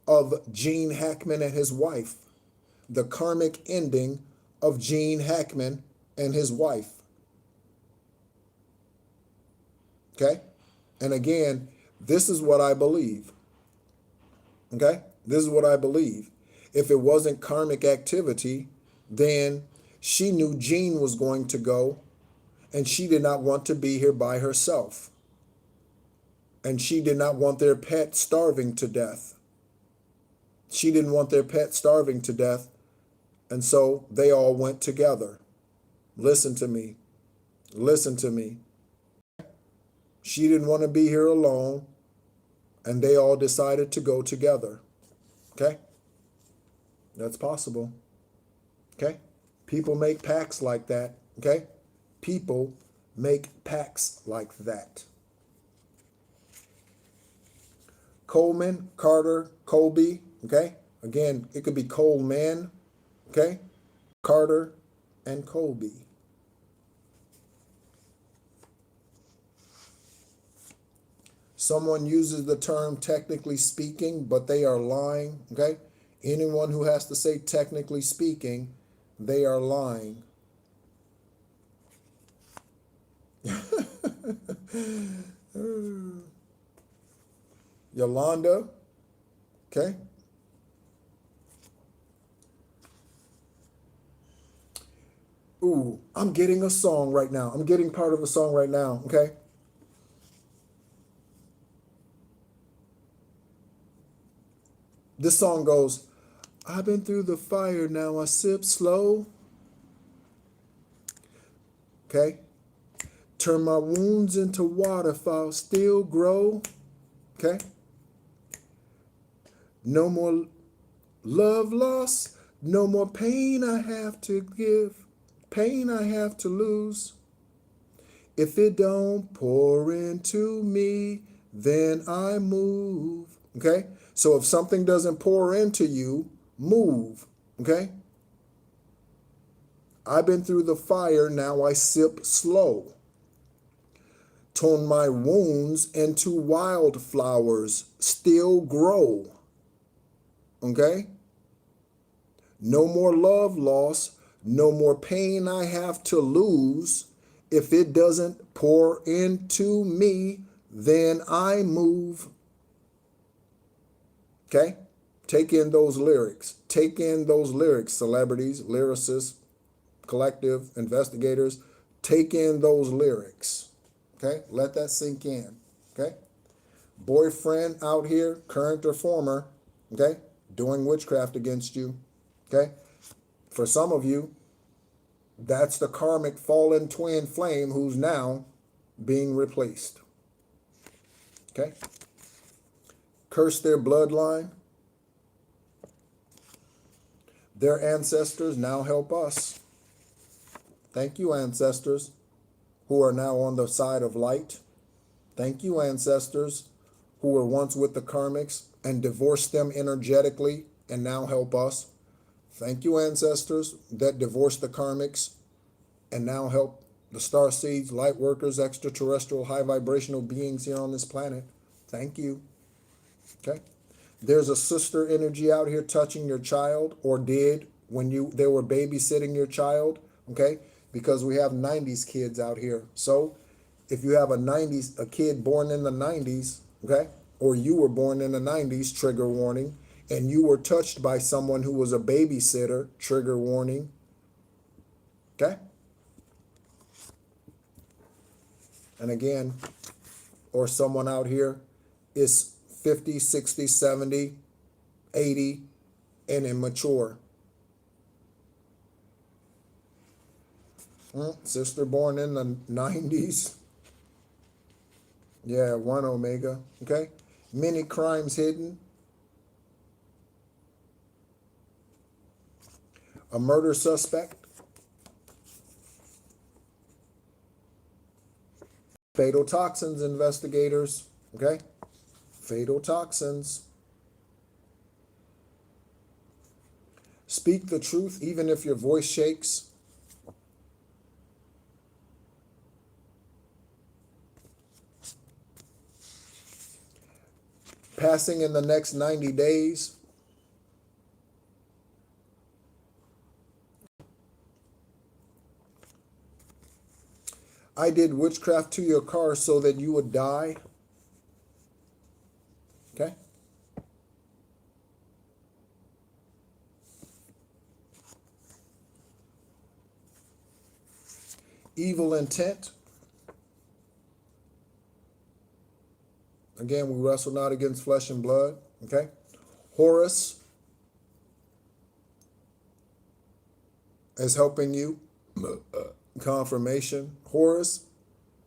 of Gene Hackman and his wife. The karmic ending of Gene Hackman and his wife. Okay? And again, this is what I believe. Okay? This is what I believe. If it wasn't karmic activity, then she knew Jean was going to go, and she did not want to be here by herself. And she did not want their pet starving to death. She didn't want their pet starving to death, and so they all went together. Listen to me. Listen to me. She didn't want to be here alone, and they all decided to go together. Okay? That's possible. Okay? People make pacts like that. Okay? People make pacts like that. Coleman, Carter, Colby. Okay? Again, it could be Coleman. Okay? Carter and Colby. Someone uses the term technically speaking, but they are lying. Okay? Anyone who has to say technically speaking, they are lying. Yolanda. Okay? Ooh, I'm getting a song right now. I'm getting part of a song right now. Okay? This song goes, I've been through the fire, now I sip slow. Okay? Turn my wounds into waterfalls, still grow. Okay? No more love lost, no more pain I have to give, pain I have to lose. If it don't pour into me, then I move. Okay? So if something doesn't pour into you, move. Okay? I've been through the fire, now I sip slow. Turn my wounds into wildflowers, still grow. Okay? No more love lost, no more pain I have to lose. If it doesn't pour into me, then I move. Okay? Take in those lyrics. Take in those lyrics, celebrities, lyricists, collective, investigators. Take in those lyrics. Okay? Let that sink in. Okay? Boyfriend out here, current or former, okay? Doing witchcraft against you. Okay? For some of you, that's the karmic fallen twin flame who's now being replaced. Okay? Curse their bloodline. Their ancestors now help us. Thank you, ancestors, who are now on the side of light. Thank you, ancestors, who were once with the karmics and divorced them energetically and now help us. Thank you, ancestors, that divorced the karmics and now help the star seeds, light workers, extraterrestrial, high vibrational beings here on this planet. Thank you. Okay? There's a sister energy out here touching your child, or did when they were babysitting your child. Okay? Because we have 90s kids out here. So if you have a kid born in the 90s, okay, or you were born in the 90s, trigger warning, and you were touched by someone who was a babysitter, trigger warning. Okay? And again, or someone out here is 50, 60, 70, 80, and immature. Sister born in the 90s. Yeah, 1 Omega. Okay? Many crimes hidden. A murder suspect. Fatal toxins investigators. Okay? Fatal toxins. Speak the truth even if your voice shakes. Passing in the next 90 days. I did witchcraft to your car so that you would die. Okay? Evil intent. Again, we wrestle not against flesh and blood. Okay? HORUS is helping you. Confirmation. HORUS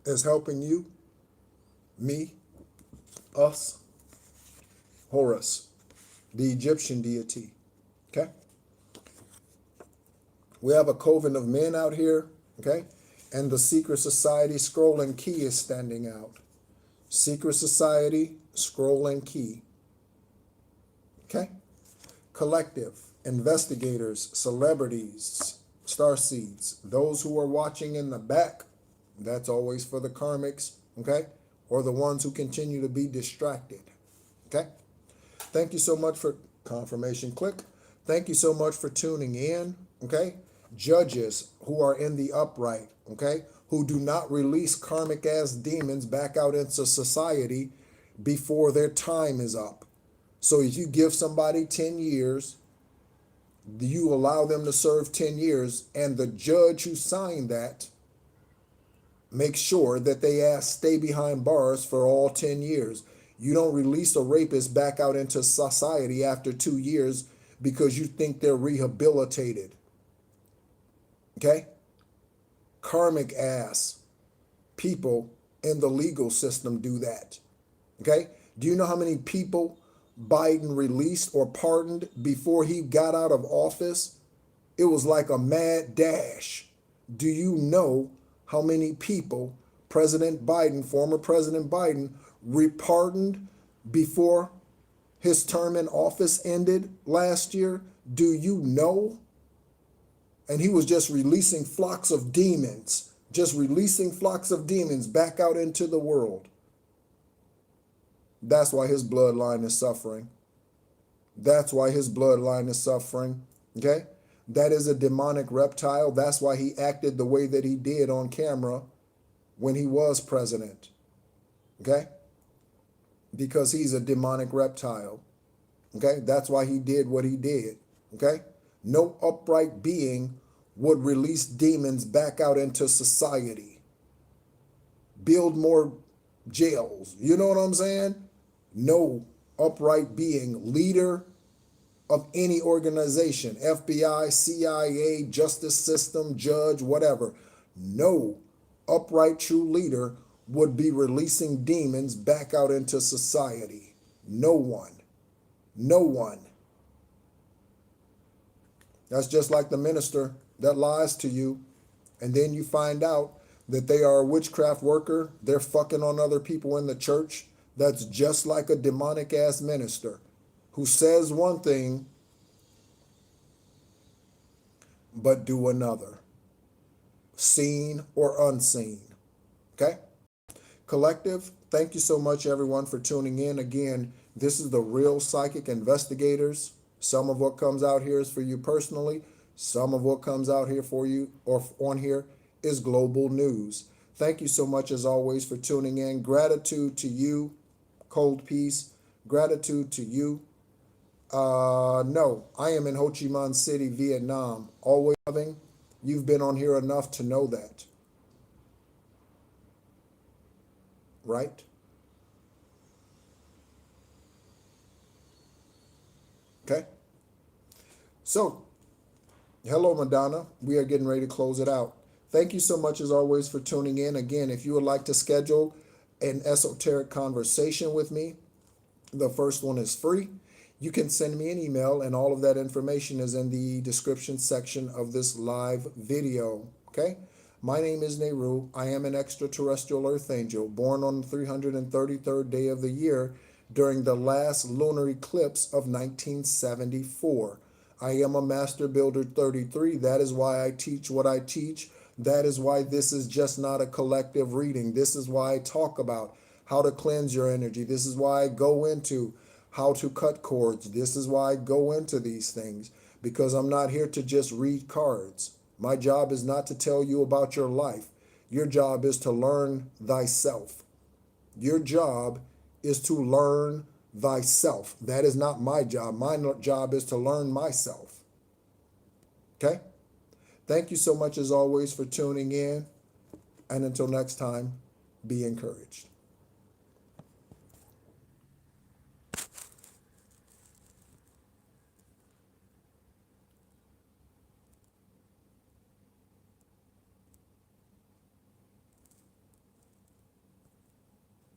is helping you. Me. Us. HORUS, the Egyptian deity. Okay? We have a coven of men out here. Okay? And the secret society scroll and key is standing out. Secret society, scroll and key. Okay? Collective, investigators, celebrities, starseeds, those who are watching in the back, that's always for the karmics, okay? Or the ones who continue to be distracted, okay? Thank you so much for confirmation. Click. Thank you so much for tuning in, okay? Judges who are in the upright, okay? Who do not release karmic ass demons back out into society before their time is up. So if you give somebody 10 years, you allow them to serve 10 years, and the judge who signed that makes sure that they stay behind bars for all 10 years. You don't release a rapist back out into society after 2 years because you think they're rehabilitated. Okay? Karmic ass people in the legal system do that. Okay? Do you know how many people Biden released or pardoned before he got out of office? It was like a mad dash. Do you know how many people President Biden, former President Biden, pardoned before his term in office ended last year? Do you know? And he was just releasing flocks of demons, back out into the world. That's why his bloodline is suffering. That's why his bloodline is suffering. Okay? That is a demonic reptile. That's why he acted the way that he did on camera when he was president. Okay? Because he's a demonic reptile. Okay? That's why he did what he did. Okay? No upright being would release demons back out into society. Build more jails. You know what I'm saying? No upright being, leader of any organization, FBI, CIA, justice system, judge, whatever. No upright true leader would be releasing demons back out into society. No one. No one. That's just like the minister that lies to you, and then you find out that they are a witchcraft worker. They're fucking on other people in the church. That's just like a demonic ass minister who says one thing but do another, seen or unseen. Okay? Collective, thank you so much everyone for tuning in. Again, this is the Real Psychic Investigators. Some of what comes out here is for you personally. Some of what comes out here for you or on here is global news. Thank you so much as always for tuning in. Gratitude to you, Cold Peace. Gratitude to you. No, I am in Ho Chi Minh City, Vietnam. Always loving. You've been on here enough to know that. Right? Okay? So, hello, Madonna. We are getting ready to close it out. Thank you so much as always for tuning in. Again, if you would like to schedule an esoteric conversation with me, the first one is free. You can send me an email, and all of that information is in the description section of this live video. Okay? My name is NEHRU. I am an extraterrestrial earth angel born on the 333rd day of the year during the last lunar eclipse of 1974. I am a Master Builder 33. That is why I teach what I teach. That is why this is just not a collective reading. This is why I talk about how to cleanse your energy. This is why I go into how to cut cords. This is why I go into these things, because I'm not here to just read cards. My job is not to tell you about your life. Your job is to learn thyself. Your job is to learn thyself. That is not my job. My job is to learn myself. Okay? Thank you so much as always for tuning in. And until next time, be encouraged.